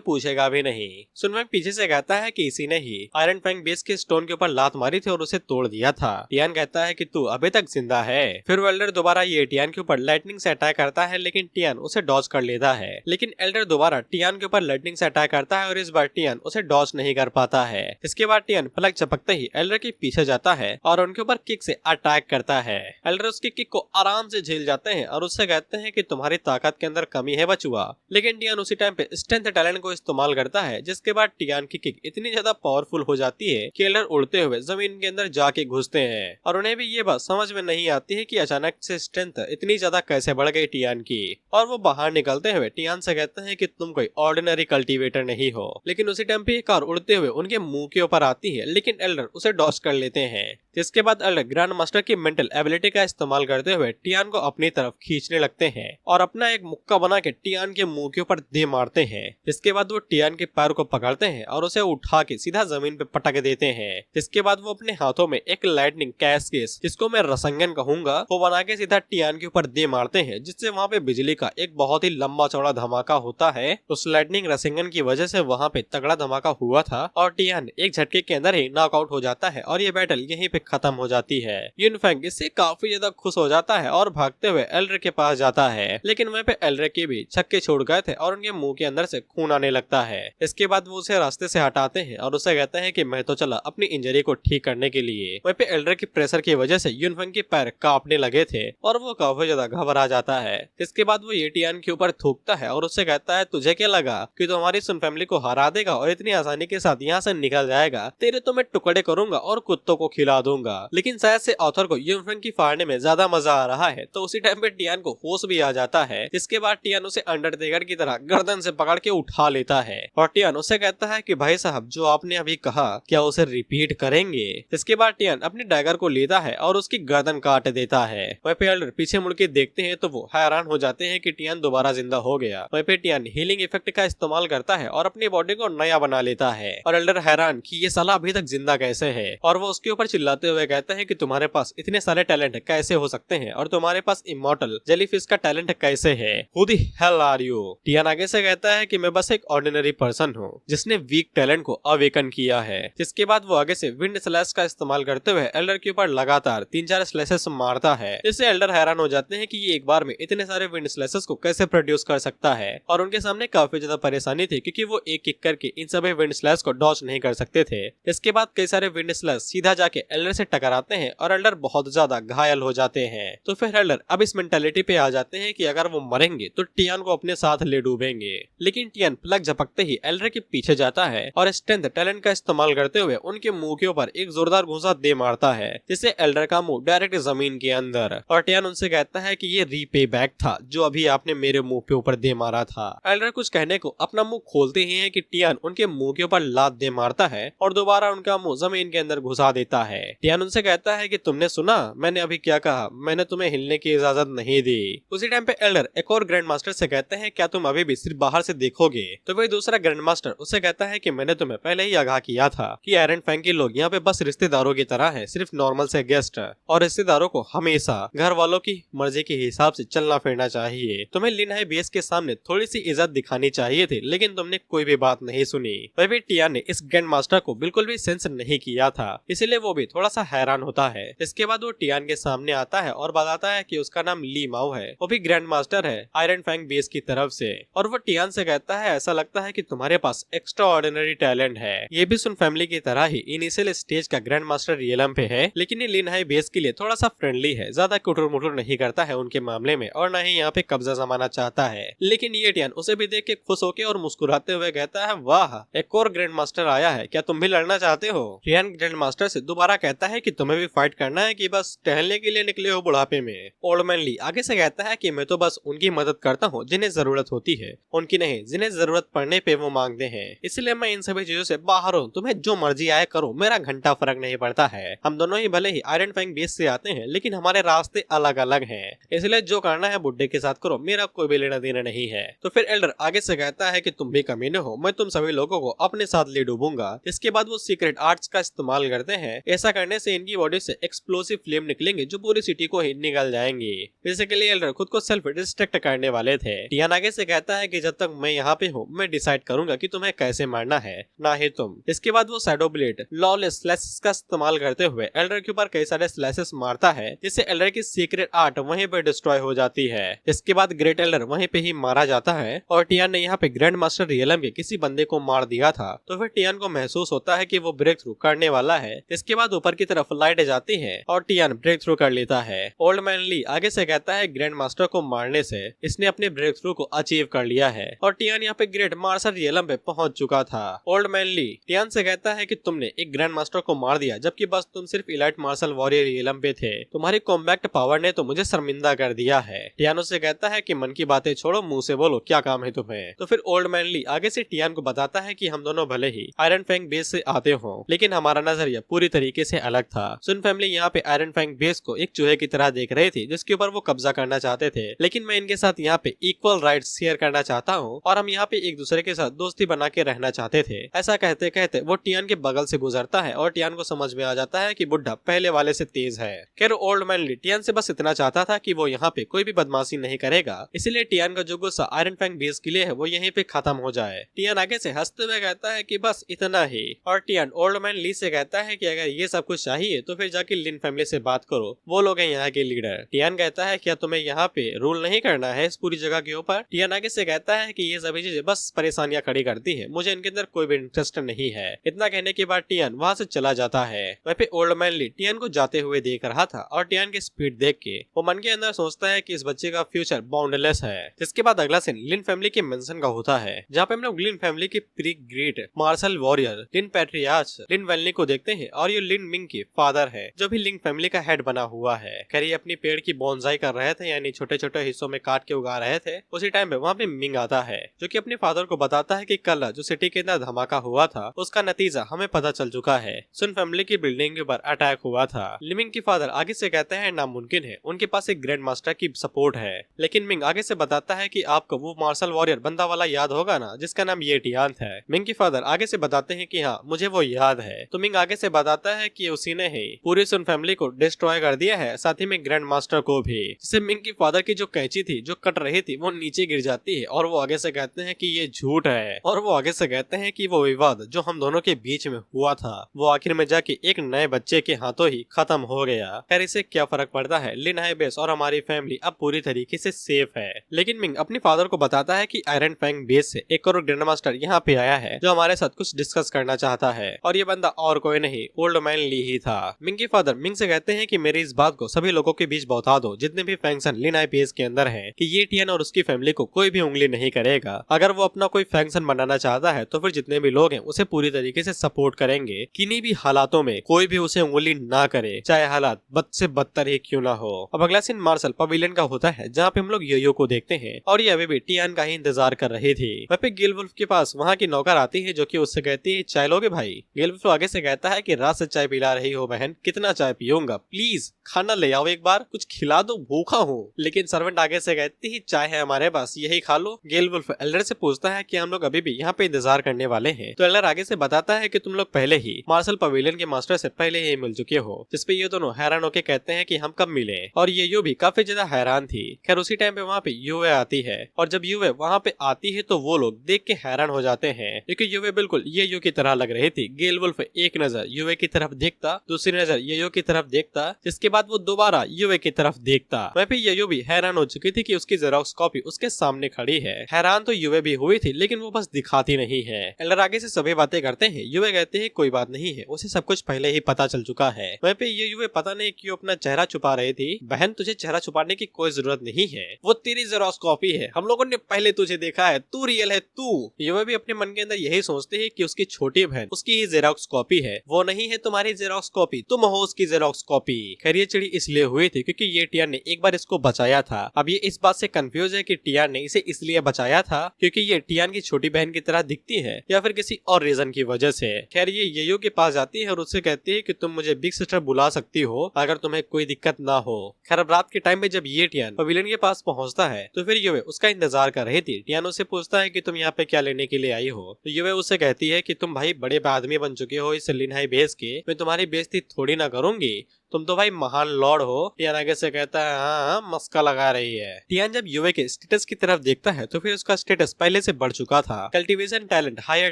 पूछेगा भी नहीं। सुनवैंग पीछे से कहता है कि इसी ने ही आयरन फैंग बेस के स्टोन के ऊपर लात मारी थी और उसे तोड़ दिया था। टियान कहता है कि तू अभी तक जिंदा है। फिर एल्डर दोबारा ये टियान के ऊपर लाइटनिंग से अटैक करता है, लेकिन टियान उसे डॉज कर लेता है। लेकिन एल्डर दोबारा टियान के ऊपर लाइटनिंग से अटैक करता है और इस बार टियान उसे डॉज नहीं कर पाता है। इसके बाद टियान पलक झपकते ही एल्डर के पीछे जाता है और उनके ऊपर किक से अटैक करता है। एल्डर उसकी किक को आराम से झेल जाते हैं और उससे कहते हैं कि तुम्हारी ताकत के अंदर कमी है बचुआ। लेकिन टियान उसी टाइम पे स्ट्रेंथ टैलेंट को इस्तेमाल करता है, जिसके बाद टियान की किक इतनी ज्यादा पावरफुल हो जाती है कि एल्डर उड़ते हुए जमीन के अंदर जाके घुसते हैं और उन्हें भी ये बात समझ में नहीं आती है कि अचानक से स्ट्रेंथ इतनी ज्यादा कैसे बढ़ गई टियान की। और वो बाहर निकलते हुए टियान से कहते हैं कि तुम कोई ऑर्डिनरी कल्टीवेटर नहीं हो। लेकिन उसी टाइम पे एक कार उड़ते हुए उनके मुंह के ऊपर आती है, लेकिन एल्डर उसे डॉज कर लेते हैं। जिसके बाद एल्डर ग्रैंड मास्टर की मेंटल एबिलिटी का इस्तेमाल करते हुए टियान को अपनी तरफ खींचने लगते हैं और अपना एक मुक्का बना के टियान के मुंह के ऊपर दे मारते हैं। जिसके बाद वो टियान के पैर को पकड़ते हैं और उसे उठा के सीधा जमीन पे पटक देते हैं। जिसके बाद वो अपने हाथों में एक लाइटनिंग कैसकेस, जिसको मैं रसंगन कहूंगा, वो बना के सीधा टियान के ऊपर दे मारते हैं, जिससे वहाँ पे बिजली का एक बहुत ही लंबा चौड़ा धमाका होता है। उस लाइटनिंग रसंगन की वजह से वहाँ पे तगड़ा धमाका हुआ था और टियान एक झटके के अंदर ही नॉकआउट हो जाता है और ये बैटल यहीं पे खत्म हो जाती है। युनफेंग इससे काफी ज्यादा खुश हो जाता है और भागते हुए एल्डर के पास जाता है, लेकिन वहाँ पे एल्डर के भी छक्के छोड़ गए थे और उनके मुंह के अंदर से खून आने लगता है। इसके बाद वो उसे रास्ते से हटाते हैं और उसे कहते हैं कि मैं तो चला अपनी इंजरी को ठीक करने के लिए। वहाँ पे एल्डर की प्रेशर की वजह से युनफेंग के पैर कांपने लगे थे और वो काफी ज्यादा घबरा जाता है। इसके बाद वो ये टियान के ऊपर थूकता है और उससे कहता है तुझे क्या लगा कि तू हमारी सुन फैमिली को हरा देगा और इतनी आसानी के साथ यहाँ से निकल जाएगा? तेरे तो मैं टुकड़े करूंगा और कुत्तों को खिला दूंगा। लेकिन शायद से ऑथर को युनफेंग की फाड़ने में ज्यादा मजा आ रहा है, तो उसी टाइम पे टियान को होश भी आ जाता है। इसके बाद टियान उसे अंडरटेकर की तरह गर्दन से पकड़ के उठा लेता है और टियान उसे कहता है कि भाई साहब, जो आपने अभी कहा क्या उसे रिपीट करेंगे? इसके बाद टियान अपनी डैगर को लेता है और उसकी गर्दन काट देता है। वहीं पे एल्डर पीछे मुड़ के देखते हैं तो वो हैरान हो जाते हैं कि टियान दोबारा जिंदा हो गया। वहीं पे टियान हीलिंग इफेक्ट का इस्तेमाल करता है और अपनी बॉडी को नया बना लेता है और एल्डर हैरान कि ये साला अभी तक जिंदा कैसे है और वो उसके ऊपर चिल्लाते हुए कहता है कि तुम्हारे पास इतने सारे टैलेंट कैसे हो सकते हैं और तुम्हारे पास इमॉर्टल जेलीफिश का टैलेंट कैसे है? Who the hell are you? Tian आगे से कहता है कि मैं बस एक ऑर्डिनरी पर्सन हूँ जिसने वीक टैलेंट को अवेकन किया है। जिसके बाद वो आगे से विंड स्लैश का इस्तेमाल करते हुए एल्डर के ऊपर लगातार 3-4 स्लैशेस मारता है। इससे एल्डर हैरान हो जाते हैं कि ये एक बार में इतने सारे विंड स्लैशेस को कैसे प्रोड्यूस कर सकता है और उनके सामने काफी ज्यादा परेशानी थी क्योंकि वो एक एक करके इन सभी विंड स्लैश को डॉज नहीं कर सकते थे। इसके बाद कई सारे विंड स्लैश सीधा जाके एल्डर से टकराते हैं और एल्डर बहुत ज्यादा घायल हो जाते हैं। तो फिर एल्डर अब इस मेंटालिटी पे आ जाते हैं कि अगर वो मरेंगे तो टियान को अपने साथ ले डूबेंगे। लेकिन टियान पलक झपकते ही एल्डर के पीछे जाता है और स्ट्रेंथ टैलेंट का इस्तेमाल करते हुए उनके मुंह के ऊपर एक जोरदार घूंसा दे मारता है, जिससे एल्डर का मुंह डायरेक्ट जमीन के अंदर। और टियान उनसे कहता है कि ये रीपे बैक था जो अभी आपने मेरे मुंह के ऊपर दे मारा था। एल्डर कुछ कहने को अपना मुंह खोलते ही है कि टियान उनके मुंह के ऊपर लात दे मारता है और दोबारा उनका मुंह जमीन के अंदर घुसा देता है। टियान उनसे कहता है कि तुमने सुना मैंने अभी क्या कहा? मैंने तुम्हें हिलने की इजाजत नहीं दी। उसी टाइम पे एल्डर एक और ग्रैंड मास्टर से कहते हैं क्या तुम अभी भी सिर्फ बाहर से देखोगे? तो वही दूसरा ग्रैंड मास्टर उससे कहता है कि मैंने तुम्हें पहले ही आगाह किया था कि आयरन फैंग के लोग यहाँ पे बस रिश्तेदारों की तरह है, सिर्फ नॉर्मल से गेस्ट, और रिश्तेदारों को हमेशा घर वालों की मर्जी के हिसाब से चलना फिरना चाहिए। तुम्हें लिन हाई बेस के सामने थोड़ी सी इज्जत दिखानी चाहिए थी, लेकिन तुमने कोई भी बात नहीं सुनी। वही टियान ने इस ग्रैंड मास्टर को बिल्कुल भी सेंस नहीं किया था, इसीलिए वो भी थोड़ा सा हैरान होता है। इसके बाद वो टियान के सामने आता है और बताता है कि उसका नाम ली माओ है, वो भी ग्रैंड मास्टर है आयरन फैंग बेस की तरफ से। और वो टियान से कहता है ऐसा लगता है कि तुम्हारे पास एक्स्ट्रा ऑर्डिनरी टैलेंट है। ये भी सुन फैमिली की तरह ही इनिशियल स्टेज का ग्रैंड मास्टर रियलम पे है, लेकिन ये लिन हाई बेस के लिए थोड़ा सा फ्रेंडली है, ज्यादा कुटुर मुटुर नहीं करता है उनके मामले में और न ही यहाँ पे कब्जा जमाना चाहता है। लेकिन ये टियान उसे भी देख के खुश होके और मुस्कुराते हुए कहता है वाह, एक और ग्रैंड मास्टर आया है, क्या तुम भी लड़ना चाहते हो? टियान ग्रैंड मास्टर से दोबारा कहता है कि तुम्हें भी फाइट करना है कि बस टहलने के लिए निकले हो बुढ़ापे में? ओल्ड मैन ली आगे से कहता है कि मैं तो बस उनकी मदद करता हूँ जिन्हें जरूरत होती है, उनकी नहीं जिन्हें जरूरत पड़ने पे वो मांगते हैं, इसलिए मैं इन सभी चीजों से बाहर हूँ, तुम्हें जो मर्जी आए करो, मेरा घंटा फर्क नहीं पड़ता है। हम दोनों ही भले ही आयरन फैंग बेस से आते हैं, लेकिन हमारे रास्ते अलग अलग हैं, इसलिए जो करना है बुड्ढे के साथ करो, मेरा कोई भी लेना देना नहीं है। तो फिर एल्डर आगे से कहता है कि तुम भी कमीने हो, मैं तुम सभी लोगों को अपने साथ ले डूबूंगा। इसके बाद वो सीक्रेट आर्ट्स का इस्तेमाल करते हैं। ऐसा करने से इनकी बॉडी से एक्सप्लोसिव फ्लेम निकलेंगे जो पूरी सिटी को ही निगल जाएंगे। बेसिकली एल्डर खुद को सेल्फ डिस्ट्रक्ट करने वाले थे। टियान आगे से कहता है कि जब तक मैं यहाँ पे हूँ मैं डिसाइड करूंगा कि तुम्हें कैसे मारना है, ना ही तुम। इसके बाद वो शैडो ब्लेड लॉलेस स्लैशेस का इस्तेमाल करते हुए एल्डर के ऊपर कई सारे स्लैशेस मारता है, जिससे एल्डर की सीक्रेट आर्ट वहीं पे डिस्ट्रॉय हो जाती है। इसके बाद ग्रेट एल्डर वहीं पे ही मारा जाता है और टियान ने यहाँ पे ग्रैंड मास्टर रियलम के किसी बंदे को मार दिया था। तो फिर टियान को महसूस होता है कि वो ब्रेक थ्रू करने वाला है। इसके बाद ऊपर की तरफ लाइट जाती है और टियान ब्रेक थ्रू कर लेता है। ओल्ड मैन ली आगे से कहता है ग्रैंड मास्टर को मारने से इसने अपने ब्रेक थ्रू को अचीव कर लिया है और टियान यहाँ पे ग्रेट मास्टर रियलम पे पहुंच चुका था। ओल्ड मैन ली टियान से कहता है कि तुमने एक ग्रैंड मास्टर को मार दिया, जबकि बस तुम सिर्फ इलाइट मार्शल वॉरियर रियलम पे थे। तुम्हारी कॉम्बैक्ट पावर ने तो मुझे शर्मिंदा कर दिया है। टियान उससे कहता है कि मन की बातें छोड़ो, मुंह से बोलो क्या काम है तुम्हें। तो फिर ओल्ड मैन ली आगे से टियान को बताता है कि हम दोनों भले ही आयरन फैंग बेस से आते हो, लेकिन हमारा नजरिया पूरी तरीके से अलग था। सुन फैमिली यहाँ पे आयरन फैंग बेस को एक चूहे की तरह देख रहे थे जिसके ऊपर वो कब्जा करना चाहते थे, लेकिन मैं इनके साथ यहाँ पे इक्वल राइट्स शेयर करना चाहता हूँ और हम यहाँ पे एक दूसरे के साथ दोस्ती बना के रहना चाहते थे। ऐसा कहते कहते वो टियान के बगल से गुजरता है और टियान को समझ में आ जाता है कि बुड्ढा पहले वाले से तेज है। खैर ओल्ड मैन ली टियान से बस इतना चाहता था कि वो यहाँ पे कोई भी बदमाशी नहीं करेगा, इसलिए टियान का जो गुस्सा आयरन फैंग बेस के लिए है वो यहीं पे खत्म हो जाए। टियान आगे से हंसते हुए कहता है कि बस इतना ही, और टियान ओल्ड मैन ली से कहता है कि अगर ये सब कुछ चाहिए तो फिर जाके लिन फैमिली से बात करो, वो लोग हैं यहाँ के लीडर। टियान कहता है क्या तुम्हें यहाँ पे रूल नहीं करना है इस पूरी जगह के ऊपर। टियान आगे से कहता है कि ये सभी चीजें बस परेशानियां खड़ी करती है, मुझे इनके अंदर कोई भी इंटरेस्ट नहीं है। इतना कहने के बाद टियान वहाँ से चला जाता है। वहीं पे ओल्ड मैन ली टियान को जाते हुए देख रहा था और टियान की स्पीड देख के वो मन के अंदर सोचता है कि इस बच्चे का फ्यूचर बाउंडलेस है। जिसके बाद अगला सीन लिन फैमिली के मेंशन का होता है, जहाँ पे हम लोग लिन फैमिली के प्री ग्रेट मार्शल वॉरियर लिन पैट्रियार्च लिन वेलनी को देखते हैं और ये लिन मिंग के फादर है जो भी लिन फैमिली का हेड बना हुआ है। खैर ये अपनी पेड़ की बोनसाई कर रहे थे, यानी छोटे छोटे हिस्सों में काट के उगा रहे थे। उसी टाइम पे वहाँ पे मिंग आता है जो कि अपने फादर को बताता है कि कल जो सिटी के अंदर धमाका हुआ था उसका नतीजा हमें पता चल चुका है। सुन फैमिली की बिल्डिंग के ऊपर अटैक हुआ था। लिमिंग के फादर आगे से कहते हैं नामुमकिन है, उनके पास एक ग्रैंड मास्टर की सपोर्ट है। लेकिन मिंग आगे से बताता है कि आपको वो मार्शल वॉरियर बंदा वाला याद होगा ना जिसका नाम ये टियान है। मिंग के फादर आगे से बताते हैं कि हाँ मुझे वो याद है। तो मिंग आगे से बताता है कि उसी ने ही पूरी सुन फैमिली को डिस्ट्रॉय कर दिया है, साथ ही में ग्रैंड मास्टर को भी। जिससे मिंग के फादर की जो कैंची थी जो कट रही थी वो नीचे गिर जाती है और वो आगे से कहते हैं कि ये झूठ है, और वो आगे से कहते हैं कि वो विवाद जो हम दोनों के बीच में हुआ था वो आखिर में जाके एक नए बच्चे के हाथों ही खत्म हो गया। खैर इससे क्या फर्क पड़ता है, लिन हाई बेस और हमारी फैमिली अब पूरी तरीके से सेफ है। लेकिन मिंग अपने फादर को बताता है कि आयरन फैंग बेस से एक और ग्रैंड मास्टर यहाँ पे आया है जो हमारे साथ कुछ डिस्कस करना चाहता है, और ये बंदा और कोई नहीं ओल्ड मैन ली ही था। मिंग के फादर मिंग से कहते हैं कि मेरी इस बात को सभी लोगों के बीच बता दो जितने भी फैंक्शन लिन हाई बेस के अंदर है कि ये टियान और उसकी फैमिली को कोई भी उंगली नहीं करेगा। अगर वो अपना कोई फैंक्शन बनाना चाहता है तो फिर जितने भी लोग हैं उसे पूरी तरीके से सपोर्ट करेंगे, किन्हीं भी हालातों में कोई भी उसे उंगली ना करे, चाहे हालात बद से बदतर ही क्यों ना हो। अब अगला सीन मार्शल पवेलियन का होता है जहाँ पे हम लोग योयो को देखते हैं और ये अभी भी टियान का ही इंतजार कर रही थी। वहाँ पे गेलवुल्फ के पास वहाँ की नौकर आती है जो कि उससे कहती है चाय लोगे भाई। गेलवुल्फ आगे से कहता है कि रात से चाय पिला रही हो बहन, कितना चाय पियूंगा, प्लीज खाना ले आओ, एक बार कुछ खिला दो, भूखा हूँ। लेकिन सर्वेंट आगे से कहती है चाय है हमारे पास, यही खा लो। गेलवुल्फ एल्डर से पूछता है कि हम लोग अभी भी यहाँ पे इंतजार करने वाले हैं। तो एल्डर आगे से बताता है कि तुम लोग पहले ही मार्शल पवेलियन के मास्टर से पहले ही मिल चुके हो। जिसपे ये दोनों हैरान होके कहते हैं कि हम कब मिले, और ये यू भी काफी ज्यादा हैरान थी। खैर उसी टाइम पे वहाँ पे यूवे आती है और जब यूवे वहाँ पे आती है तो वो लोग देख के हैरान हो जाते हैं क्योंकि यूवे बिल्कुल ये यू की तरह लग रही थी। गेलवुल्फ एक नजर यूवे की तरफ देखता, दूसरी नजर ये यू की तरफ देखता, जिसके बाद वो दोबारा यूवे की तरफ देखता। वह भी ये यू भी हैरान हो चुकी थी कि उसकी जेरोक्स कॉपी उसके सामने खड़ी है। हैरान तो यूवे भी हुई थी लेकिन वो बस दिखाती नहीं है। एल्डर आगे से सभी बातें करते हैं, यूवे कहते हैं कोई बात नहीं है, उसे सब कुछ पहले ही पता चल चुका है। वह पे ये यूवे पता नहीं क्यों अपना चेहरा छुपा रही थी। बहन तुझे चेहरा छुपाने की कोई जरूरत नहीं है, वो तेरी जेरोक्स कॉपी है, हम लोगों ने पहले तुझे देखा है, तू रियल है तू। यूवे भी अपने मन के अंदर यही सोचते है कि उसकी छोटी बहन उसकी ही जेरोक्स कॉपी है, वो नहीं है तुम्हारी जेरोक्स कॉपी, तुम हो उसकी जेरोक्स कॉपी। खैर ये चिड़ी इसलिए हुई थी क्योंकि ये टियान ने एक बार इसको बचाया था। अब ये इस बात से कंफ्यूज है कि टियान ने इसे इसलिए बचाया आया था क्योंकि ये टियान की छोटी बहन की तरह दिखती है या फिर किसी और रीजन की वजह से। खैर ये येयो के पास जाती है और उससे कहती है कि तुम मुझे बिग सिस्टर बुला सकती हो अगर तुम्हें कोई दिक्कत ना हो। खैर अब रात के टाइम में जब ये टियान पवेलियन के पास पहुंचता है तो फिर युवे उसका इंतजार कर रही थी। टियान उससे पूछता है कि तुम यहाँ पे क्या लेने के लिए आई हो, तो युवे उससे कहती है कि तुम भाई बड़े आदमी बन चुके हो इस लिनहाई बेस के, मैं तुम्हारी बेइज्जती थोड़ी ना करूंगी, तुम तो भाई महान लॉर्ड हो। टियान आगे से कहता है हाँ मस्का लगा रही है। टियान जब युवे के स्टेटस की तरफ देखता है तो फिर उसका स्टेटस पहले से बढ़ चुका था। कल्टीवेशन टैलेंट हायर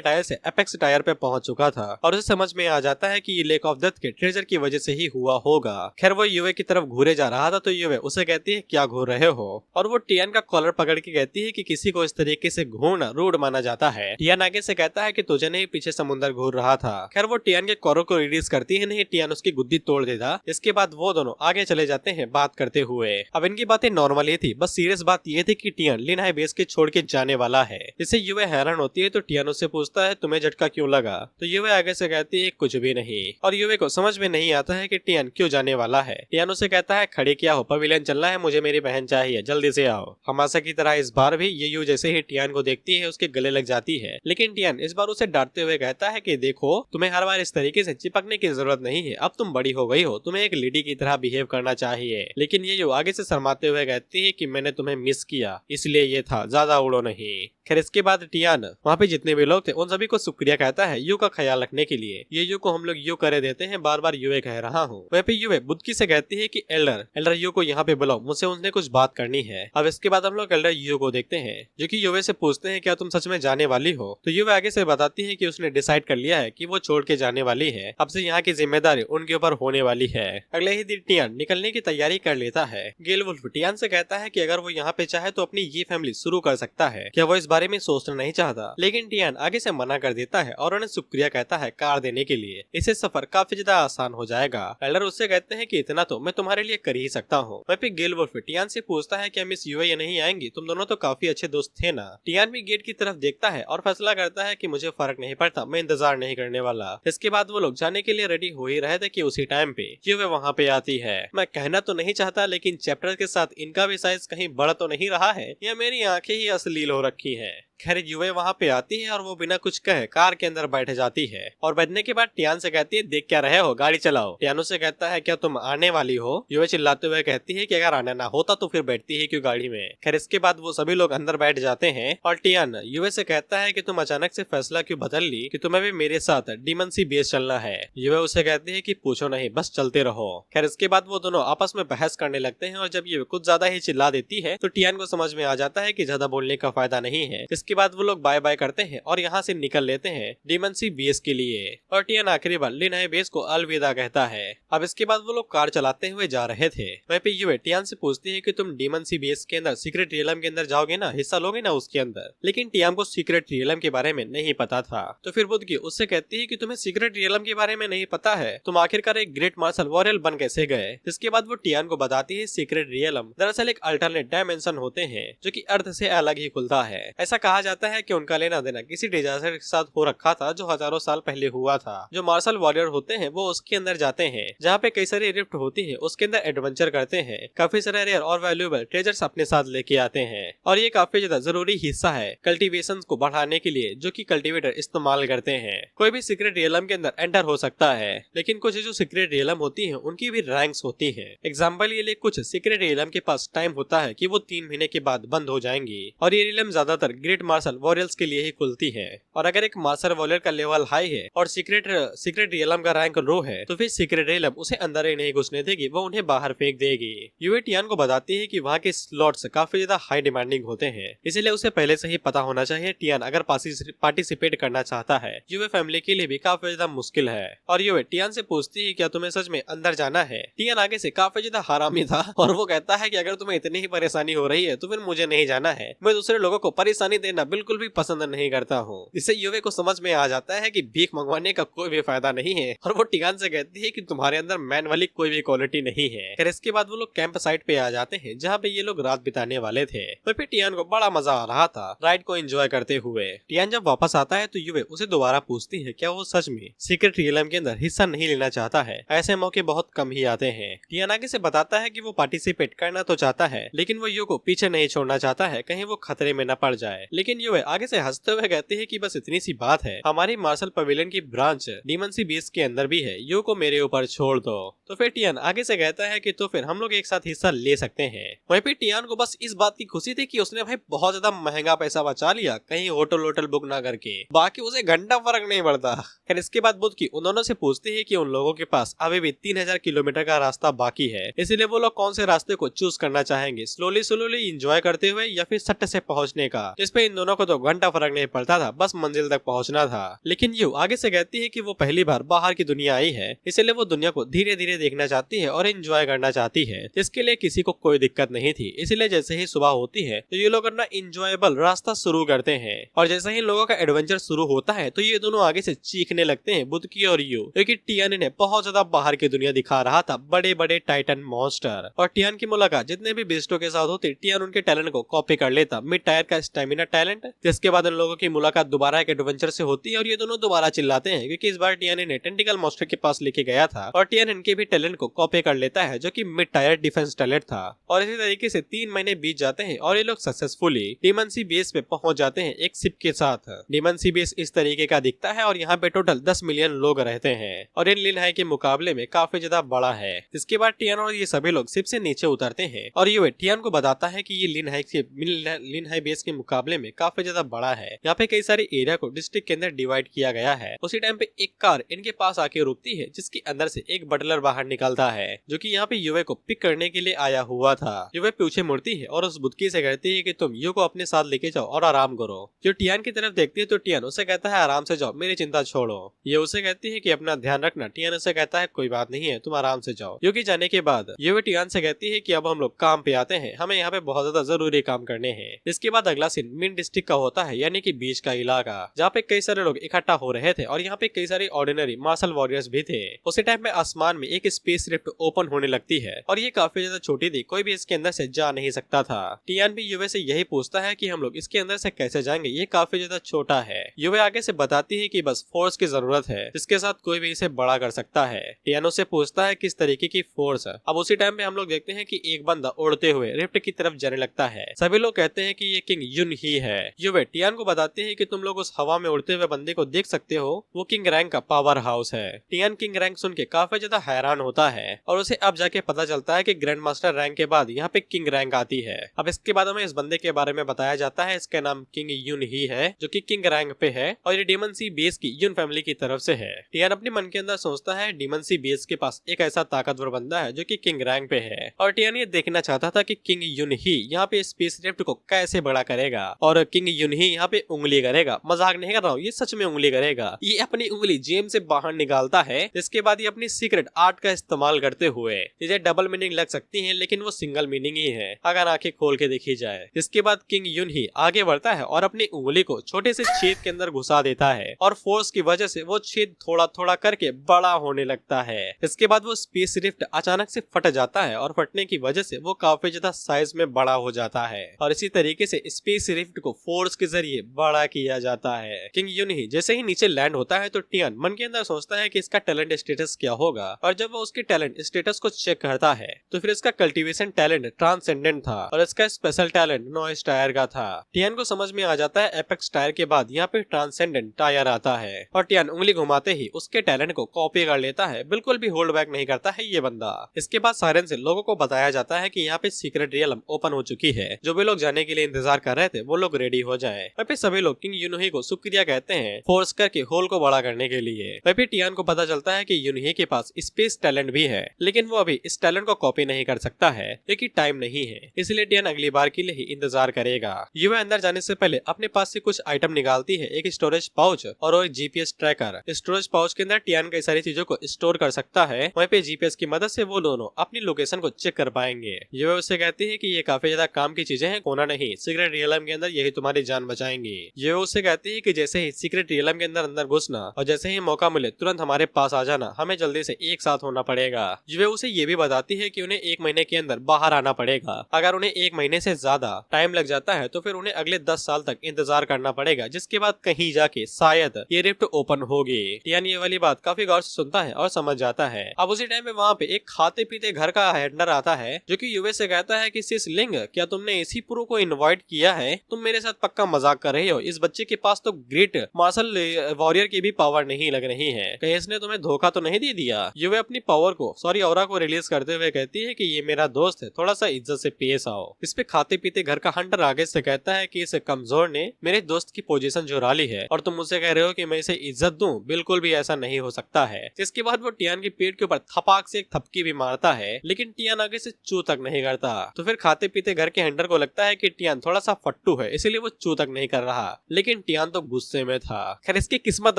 टायर से एपेक्स टायर पे पहुंच चुका था और उसे समझ में आ जाता है कि ये लेक ऑफ डेथ के ट्रेजर की वजह से ही हुआ होगा। खैर वो युवे की तरफ घूरे जा रहा था तो युवे उसे कहती है क्या घूर रहे हो, और वो टियान का कॉलर पकड़ के कहती है कि किसी को इस तरीके से घूरना रूड माना जाता है। टियान आगे से कहता है कि तुझे नहीं पीछे समुद्र घूर रहा था। खैर वो टियान के कॉलर को रिलीज करती है नहीं, टियान उसकी गुद्दी तोड़ देता। इसके बाद वो दोनों आगे चले जाते हैं बात करते हुए। अब इनकी बातें नॉर्मल ही थी, बस सीरियस बात ये थी कि टियान लिनहाई बेस के छोड़ के जाने वाला है। जिससे युवे हैरान होती है तो टियान उससे पूछता है तुम्हें झटका क्यों लगा, तो युवे आगे से कहती है कुछ भी नहीं, और युवे को समझ में नहीं आता है कि टियान क्यों जाने वाला है। टियान उसे कहता है खड़े क्या हो, पवेलियन चलना है, मुझे मेरी बहन चाहिए, जल्दी से आओ। हमासा की तरह इस बार भी येयू जैसे ही टियान को देखती है उसके गले लग जाती है, लेकिन टियान इस बार उसे डांटते हुए कहता है कि देखो तुम्हें हर बार इस तरीके से चिपकने की जरूरत नहीं है, अब तुम बड़ी हो गई हो, तुम्हें एक लेडी की तरह बिहेव करना चाहिए। लेकिन ये जो आगे से शर्माते हुए कहती है कि मैंने तुम्हें मिस किया इसलिए ये था, ज्यादा उड़ो नहीं। खैर इसके बाद टियान वहाँ पे जितने भी लोग थे उन सभी को शुक्रिया कहता है यू का ख्याल रखने के लिए। ये यू को हम लोग यू करे देते हैं, बार बार युवे कह रहा हूँ। वह पे युवे बुदकी से कहती है कि एल्डर यू को यहाँ पे बुलाओ, मुझसे उनसे कुछ बात करनी है। अब इसके बाद हम लोग एल्डर यू को देखते हैं जो कि युवे से पूछते हैं क्या तुम सच में जाने वाली हो, तो युवे आगे से बताती है कि उसने डिसाइड कर लिया है कि वो छोड़ के जाने वाली है, अब से यहाँ की जिम्मेदारी उनके ऊपर होने वाली है। अगले ही दिन टियान निकलने की तैयारी कर लेता है। गेलवुल्फ टियान से कहता है कि अगर वो यहाँ पे चाहे तो अपनी ये फैमिली शुरू कर सकता है, क्या वो इस बारे में सोचना नहीं चाहता, लेकिन टियान आगे से मना कर देता है और उन्हें शुक्रिया कहता है कार देने के लिए, इससे सफर काफी ज्यादा आसान हो जाएगा। एल्डर उससे कहते हैं कि इतना तो मैं तुम्हारे लिए कर ही सकता हूँ। वहीं पे गेलवुल्फ टियान से पूछता है क्या मिस युवे ये नहीं आएंगी, तुम दोनों तो काफी अच्छे दोस्त थे ना। टियान भी गेट की तरफ देखता है और फैसला करता है कि मुझे फर्क नहीं पड़ता, मैं इंतजार नहीं करने वाला। इसके बाद वो लोग जाने के लिए रेडी हो ही रहे थे कि उसी टाइम पे युवे वहाँ पे आती है। मैं कहना तो नहीं चाहता लेकिन चैप्टर के साथ इनका भी साइज कहीं बढ़ तो नहीं रहा है या मेरी आंखें ही अश्लील हो रखी है। खैर युवे वहाँ पे आती है और वो बिना कुछ कहे कार के अंदर बैठ जाती है और बैठने के बाद टियान से कहती है देख क्या रहे हो, गाड़ी चलाओ। टियान से कहता है क्या तुम आने वाली हो, युवे चिल्लाते हुए कहती है कि अगर आना ना होता तो फिर बैठती है क्यों गाड़ी में। खैर इसके बाद वो सभी लोग अंदर बैठ जाते हैं और टियान युवे से कहता है कि तुम अचानक से फैसला क्यों बदल ली कि तुम्हें भी मेरे साथ डीमन सी बेस चलना है। युवे उसे कहती है कि पूछो नहीं बस चलते रहो। खैर इसके बाद वो दोनों आपस में बहस करने लगते हैं और जब ये कुछ ज्यादा ही चिल्ला देती है तो टियान को समझ में आ जाता है कि ज्यादा बोलने का फायदा नहीं है। इसके बाद वो लोग बाय बाय करते हैं और यहाँ से निकल लेते हैं डीमन सी बेस के लिए, और टियान आखिरी बार लिनहाई बेस को अलविदा कहता है। अब इसके बाद वो लोग कार चलाते हुए जा रहे थे। वहीं पे युवे टियान से पूछती है कि तुम डीमन सी बेस के अंदर सीक्रेट रियलम के अंदर जाओगे ना, हिस्सा लोगे ना उसके अंदर। लेकिन टियान को सीक्रेट रियलम के बारे में नहीं पता था, तो फिर बुदकी उससे कहती है कि तुम्हें सीक्रेट रियलम के बारे में नहीं पता है, तुम आखिरकार एक ग्रेट मार्शल वॉरियर बन कैसे गए। इसके बाद वो टियान को बताती है सीक्रेट रियलम दरअसल एक अल्टरनेट डायमेंशन होते हैं जो कि अर्थ से अलग ही खुलता है। ऐसा कहा जाता है कि उनका लेना देना किसी डिजास्टर के साथ हो रखा था जो हजारों साल पहले हुआ था। जो मार्शल वॉरियर होते हैं वो उसके अंदर जाते हैं जहाँ पे कई सारी रिफ्ट होती है, उसके अंदर एडवेंचर करते हैं, काफी सारे रेयर और वैल्यूएबल ट्रेजर्स अपने साथ लेके आते हैं और ये काफी ज्यादा जरूरी हिस्सा है कल्टीवेशन को बढ़ाने के लिए जो कि कल्टीवेटर इस्तेमाल करते हैं। कोई भी सीक्रेट रियलम के अंदर एंटर हो सकता है, लेकिन कुछ जो सीक्रेट रियलम होती है उनकी भी रैंक्स होती है। एग्जाम्पल के लिए कुछ सीक्रेट रियलम के पास टाइम होता है कि वो 3 महीने के बाद बंद हो जाएंगी और ये रियलम ज्यादातर ग्रेट मार्शल वॉरियर्स के लिए ही खुलती है। और अगर एक मार्शल वॉरियर का लेवल हाई है और सीक्रेट रियलम का रैंक लो है तो फिर सीक्रेट रियलम उसे अंदर ही नहीं घुसने देगी, वो उन्हें बाहर फेंक देगी। युवे टियान को बताती है कि वहाँ के स्लॉट्स काफी ज्यादा हाई डिमांडिंग होते हैं, इसलिए उसे पहले से ही पता होना चाहिए टियान अगर पार्टिसिपेट करना चाहता है। युवे फैमिली के लिए भी काफी ज्यादा मुश्किल है और युवे टियान से पूछती है क्या तुम्हें सच में अंदर जाना है। टियान आगे से काफी ज्यादा हरामी था और वो कहता है कि अगर तुम्हें इतनी ही परेशानी हो रही है तो फिर मुझे नहीं जाना है, मैं दूसरे लोगों को परेशानी लेना बिल्कुल भी पसंद नहीं करता हूँ। इससे युवे को समझ में आ जाता है कि भीख मंगवाने का कोई भी फायदा नहीं है और वो टियान से कहती है कि तुम्हारे अंदर मैन वाली कोई भी क्वालिटी नहीं है। फिर इसके बाद वो लोग कैंप साइट पे आ जाते हैं जहाँ पे ये लोग रात बिताने वाले थे। और फिर टियान को बड़ा मजा आ रहा था राइड को एंजॉय करते हुए। टियान जब वापस आता है तो युवे उसे दोबारा पूछती है क्या वो सच में सीक्रेट रियलम के अंदर हिस्सा नहीं लेना चाहता है। ऐसे मौके बहुत कम ही आते हैं। टियान आगे से बताता है कि वो पार्टिसिपेट करना तो चाहता है लेकिन वो यू को पीछे नहीं छोड़ना चाहता है, कहीं वो खतरे में न पड़ जाए। लेकिन युवे आगे से हंसते हुए कहते हैं कि बस इतनी सी बात है, हमारी मार्शल पवेलियन की ब्रांच डीमन सी बेस के अंदर भी है, यू को मेरे ऊपर छोड़ दो। तो फिर टियान आगे से कहता है कि तो फिर हम लोग एक साथ हिस्सा ले सकते हैं। वहीं पे टियान को बस इस बात की खुशी थी कि उसने भाई बहुत ज्यादा महंगा पैसा बचा लिया कहीं होटल वोटल बुक ना करके, बाकी उसे घंटा फर्क नहीं पड़ता। फिर इसके बाद बुद्ध की उन्होंने से पूछते हैं कि उन लोगों के पास अभी भी 3000 किलोमीटर का रास्ता बाकी है, इसीलिए वो लोग कौन से रास्ते को चूज करना चाहेंगे, स्लोली स्लोली एंजॉय करते हुए या फिर सट्ट से पहुंचने का। इस पे इन दोनों को तो घंटा फर्क नहीं पड़ता था, बस मंजिल तक पहुंचना था। लेकिन यू आगे से कहती है कि वो पहली बार बाहर की दुनिया आई है, इसलिए वो दुनिया को धीरे धीरे देखना चाहती है और एंजॉय करना चाहती है, जिसके लिए किसी को कोई दिक्कत नहीं थी। इसलिए जैसे ही सुबह होती है तो ये लोग अपना इंजॉयबल रास्ता शुरू करते हैं और जैसे ही लोगों का एडवेंचर शुरू होता है तो ये दोनों आगे से चीखने लगते हैं, बुद्ध की और यू, क्योंकि टियान ने बहुत ज्यादा बाहर की दुनिया दिखा रहा था, बड़े बड़े टाइटन मॉन्स्टर। और टियान की मुलाकात जितने भी बेस्टों के साथ होती, टियान उनके टैलेंट को कॉपी कर लेता, मिड टायर का स्टेमिना टैलेंट। जिसके बाद इन लोगों की मुलाकात दोबारा एक एडवेंचर से होती है और ये दोनों दोबारा चिल्लाते हैं क्योंकि इस बार टियान ने टेंटिकल मॉन्स्टर के पास लेके गया था और टियान इनके भी टैलेंट को कॉपी कर लेता है जो कि मिड टायर डिफेंस टैलेंट था। और इसी तरीके से 3 महीने बीत जाते हैं और ये लोग सक्सेसफुली डीमन सी बेस पे पहुंच जाते हैं एक शिप के साथ। डीमन सी बेस इस तरीके का दिखता है और यहाँ पे टोटल 10 मिलियन लोग रहते हैं और इन लिन हाई के मुकाबले में काफी ज्यादा बड़ा है। इसके बाद टियान और ये सभी लोग शिप से नीचे उतरते हैं और ये टियान को बताता है कि ये लिन हाई बेस के मुकाबले में काफी ज्यादा बड़ा है। यहाँ पे कई सारे एरिया को डिस्ट्रिक्ट के अंदर डिवाइड किया गया है। उसी टाइम पे एक कार इनके पास आके रुकती है जिसके अंदर से एक बटलर बाहर निकलता है जो कि यहाँ पे युवे को पिक करने के लिए आया हुआ था। युवे पीछे मुड़ती है और उस बुदकी से कहती है कि तुम यू को अपने साथ लेके जाओ और आराम करो। जो टियान की तरफ देखती है तो टियान उसे कहता है आराम से जाओ, मेरी चिंता छोड़ो। ये उसे कहती है कि अपना ध्यान रखना। टियान उसे कहता है कोई बात नहीं है, तुम आराम से जाओ। यू की जाने के बाद युवे टियान से कहती है कि अब हम लोग काम पे आते हैं, हमें यहाँ पे बहुत ज्यादा जरूरी काम करने हैं। इसके बाद अगला सीन मिन डिस्ट्रिक्ट का होता है, यानी कि बीच का इलाका, जहाँ पे कई सारे लोग इकट्ठा हो रहे थे और यहाँ पे कई सारे ऑर्डिनरी मार्शल वॉरियर्स भी थे। उसी टाइम में आसमान में एक स्पेस रिफ्ट ओपन होने लगती है और ये काफी ज्यादा छोटी थी, कोई भी इसके अंदर से जा नहीं सकता था। टियान भी युवे से यही पूछता है कि हम लोग इसके अंदर से कैसे जाएंगे, ये काफी ज्यादा छोटा है। युवे आगे से बताती है कि बस फोर्स की जरूरत है, जिसके साथ कोई भी इसे बड़ा कर सकता है। टियान उससे पूछता है किस तरीके की फोर्स है। अब उसी टाइम पे हम लोग देखते हैं कि एक बंदा उड़ते हुए रिफ्ट की तरफ जाने लगता है। सभी लोग कहते हैं कि ये किंग युन ही है। युवे टियान को बताती है कि तुम लोग उस हवा में उड़ते हुए बंदे को देख सकते हो, वो किंग रैंक का पावर हाउस है। टियान किंग रैंक सुन के काफी ज्यादा हैरान होता है और उसे अब जाके पता चलता है कि ग्रैंड मास्टर रैंक के बाद यहाँ पे किंग रैंक आती है। अब इसके बाद हमें इस बंदे के बारे में बताया जाता है, इसका नाम किंग युन ही है जो कि किंग रैंक पे है और ये डीमन सी बेस की युन फैमिली की तरफ से है। टियान अपने मन के अंदर सोचता है डीमन सी बेस के पास एक ऐसा ताकतवर बंदा है जो कि किंग रैंक पे है और टियान ये देखना चाहता था कि किंग युन ही यहाँ पे स्पेस रिफ्ट को कैसे बड़ा करेगा और किंग युन ही यहाँ पे उंगली करेगा। मजाक नहीं कर रहा हूँ, ये सच में उंगली करेगा। ये अपनी उंगली जेब से बाहर निकालता है, जिसके बाद ये अपनी सीक्रेट आर्ट का इस्तेमाल करते हुए, चीजें डबल मीनिंग लग सकती हैं लेकिन वो सिंगल मीनिंग ही है अगर आंखें खोल के देखी जाए। इसके बाद किंग युन ही आगे बढ़ता है और अपनी उंगली को छोटे से छेद के अंदर घुसा देता है और फोर्स की वजह से वो छेद थोड़ा थोड़ा करके बड़ा होने लगता है। इसके बाद वो स्पेस रिफ्ट अचानक से फट जाता है और फटने की वजह से वो काफी ज्यादा साइज में बड़ा हो जाता है और इसी तरीके से स्पेस रिफ्ट को फोर्स के जरिए बड़ा किया जाता है। किंग युन ही जैसे ही नीचे लैंड होता है तो टियान मन के अंदर सोचता है कि इसका टैलेंट स्टेटस क्या होगा और जब वो उसके टैलेंट स्टेटस को चेक करता है तो फिर इसका कल्टीवेशन टैलेंट ट्रांसेंडेंट था और इसका स्पेशल टैलेंट नॉइस टायर का था। टियान को समझ में आ जाता है एपेक्स टायर के बाद यहाँ पे ट्रांसेंडेंट टायर आता है और टियान उंगली घुमाते ही उसके टैलेंट को कॉपी कर लेता है, बिल्कुल भी होल्ड बैक नहीं करता है ये बंदा। इसके बाद सायरन से लोगों को बताया जाता है कि यहाँ पे सीक्रेट रियलम ओपन हो चुकी है, जो भी लोग जाने के लिए इंतजार कर रहे थे वो लोग रेडी हो जाए। और फिर सभी लोग किंग युनही को शुक्रिया कहते हैं फोर्स करके होल को बड़ा करने के लिए। और फिर टियान को पता चलता है कि युनही के पास स्पेस टैलेंट भी है, लेकिन वो अभी इस टैलेंट को कॉपी नहीं कर सकता है क्योंकि टाइम नहीं है, इसलिए टियान अगली बार के लिए ही इंतजार करेगा। युवा अंदर जाने से पहले अपने पास से कुछ आइटम निकालती है, एक स्टोरेज पाउच और एक जीपीएस ट्रैकर। स्टोरेज पाउच के अंदर टियान कई सारी चीजों को स्टोर कर सकता है, वहीं पे जीपीएस की मदद से वो दोनों अपनी लोकेशन को चेक कर पाएंगे। युवा उससे कहती है कि ये काफी ज्यादा काम की चीजें हैं, कोना नहीं, सीक्रेट रियलम के अंदर यही तुम्हारी जान बचाएंगे। ये उससे कहती है कि जैसे ही सीक्रेट रियलम के अंदर घुसना और जैसे ही मौका मिले तुरंत हमारे पास आ जाना, हमें जल्दी से एक साथ होना पड़ेगा। ये उसे ये भी बताती है कि उन्हें 1 महीने के अंदर बाहर आना पड़ेगा। अगर उन्हें 1 महीने से ज्यादा टाइम लग जाता है तो फिर उन्हें अगले 10 साल तक इंतजार करना पड़ेगा, जिसके बाद कहीं जाके शायद ये रिफ्ट ओपन होगी। टियान ये वाली बात काफी गौर से सुनता है और समझ जाता है। अब उसी टाइम पे वहाँ पे एक खाते पीते घर का हैंडलर आता है जो कि यूएस से कहता है कि सिस लिंग, क्या तुमने इसी पुरो को इनवाइट किया है? तुम मेरे साथ पक्का मजाक कर रही हो। इस बच्चे के पास तो ग्रेट मार्शल वॉरियर की भी पावर नहीं लग रही है। कहीं इसने तुम्हें धोखा तो नहीं दे दिया? यूवे अपनी पावर को ऑरा को रिलीज करते हुए कहती है कि ये मेरा दोस्त है, थोड़ा सा इज्जत से पेश आओ। इस पे खाते पीते घर का हंटर आगे से कहता है कि इस कमजोर ने मेरे दोस्त की पोजीशन चुरा ली है और तुम मुझसे कह रहे हो कि मैं इसे इज्जत दूं? बिल्कुल भी ऐसा नहीं हो सकता है। इसके बाद वो टियान के पेट के ऊपर थपाक से एक थपकी भी मारता है, लेकिन टियान आगे से चू तक नहीं करता। तो फिर खाते पीते घर के हंटर को लगता है कि टियान थोड़ा सा फट्टू है, इसीलिए वो चू तक नहीं कर रहा, लेकिन टियान तो गुस्से में था। खैर इसकी किस्मत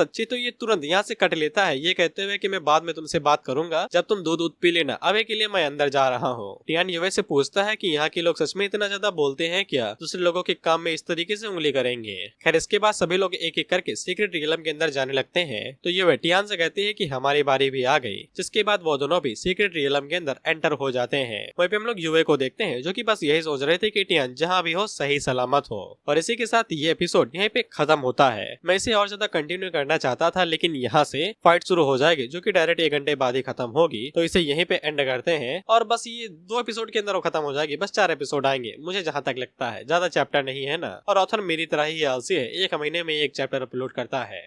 अच्छी तो ये तुरंत यहाँ से कट लेता है, ये कहते हुए कि मैं बाद में तुमसे बात करूंगा जब तुम दूध पी लेना, अभी के लिए मैं अंदर जा रहा हूँ। टियान यूवे से पूछता है कि यहाँ के लोग सच में इतना ज्यादा बोलते हैं क्या? दूसरे लोगों के काम में इस तरीके से उंगली करेंगे। खैर इसके बाद सभी लोग एक एक करके सीक्रेट रियलम के अंदर जाने लगते हैं। तो यूवे टियान से कहती है कि हमारी बारी भी आ गई, जिसके बाद वो दोनों भी सीक्रेट रियलम के अंदर एंटर हो जाते हैं। वहीं पे हम लोग यूवे को देखते हैं जो कि बस यही सोच रहे थे कि टियान जहाँ भी हो सही सलामत हो। और इसी के साथ ये एपिसोड यहीं पे खत्म होता है। मैं इसे और ज्यादा कंटिन्यू करना चाहता था, लेकिन यहाँ से फाइट शुरू हो जाएगी जो कि डायरेक्ट 1 घंटे बाद ही खत्म होगी, तो इसे यहीं पे एंड करते हैं। और बस ये 2 एपिसोड के अंदर वो खत्म हो जाएगी, बस 4 एपिसोड आएंगे मुझे जहाँ तक लगता है, ज्यादा चैप्टर नहीं है ना। और ऑथर मेरी तरह ही आलसी है, 1 महीने में 1 चैप्टर अपलोड करता है।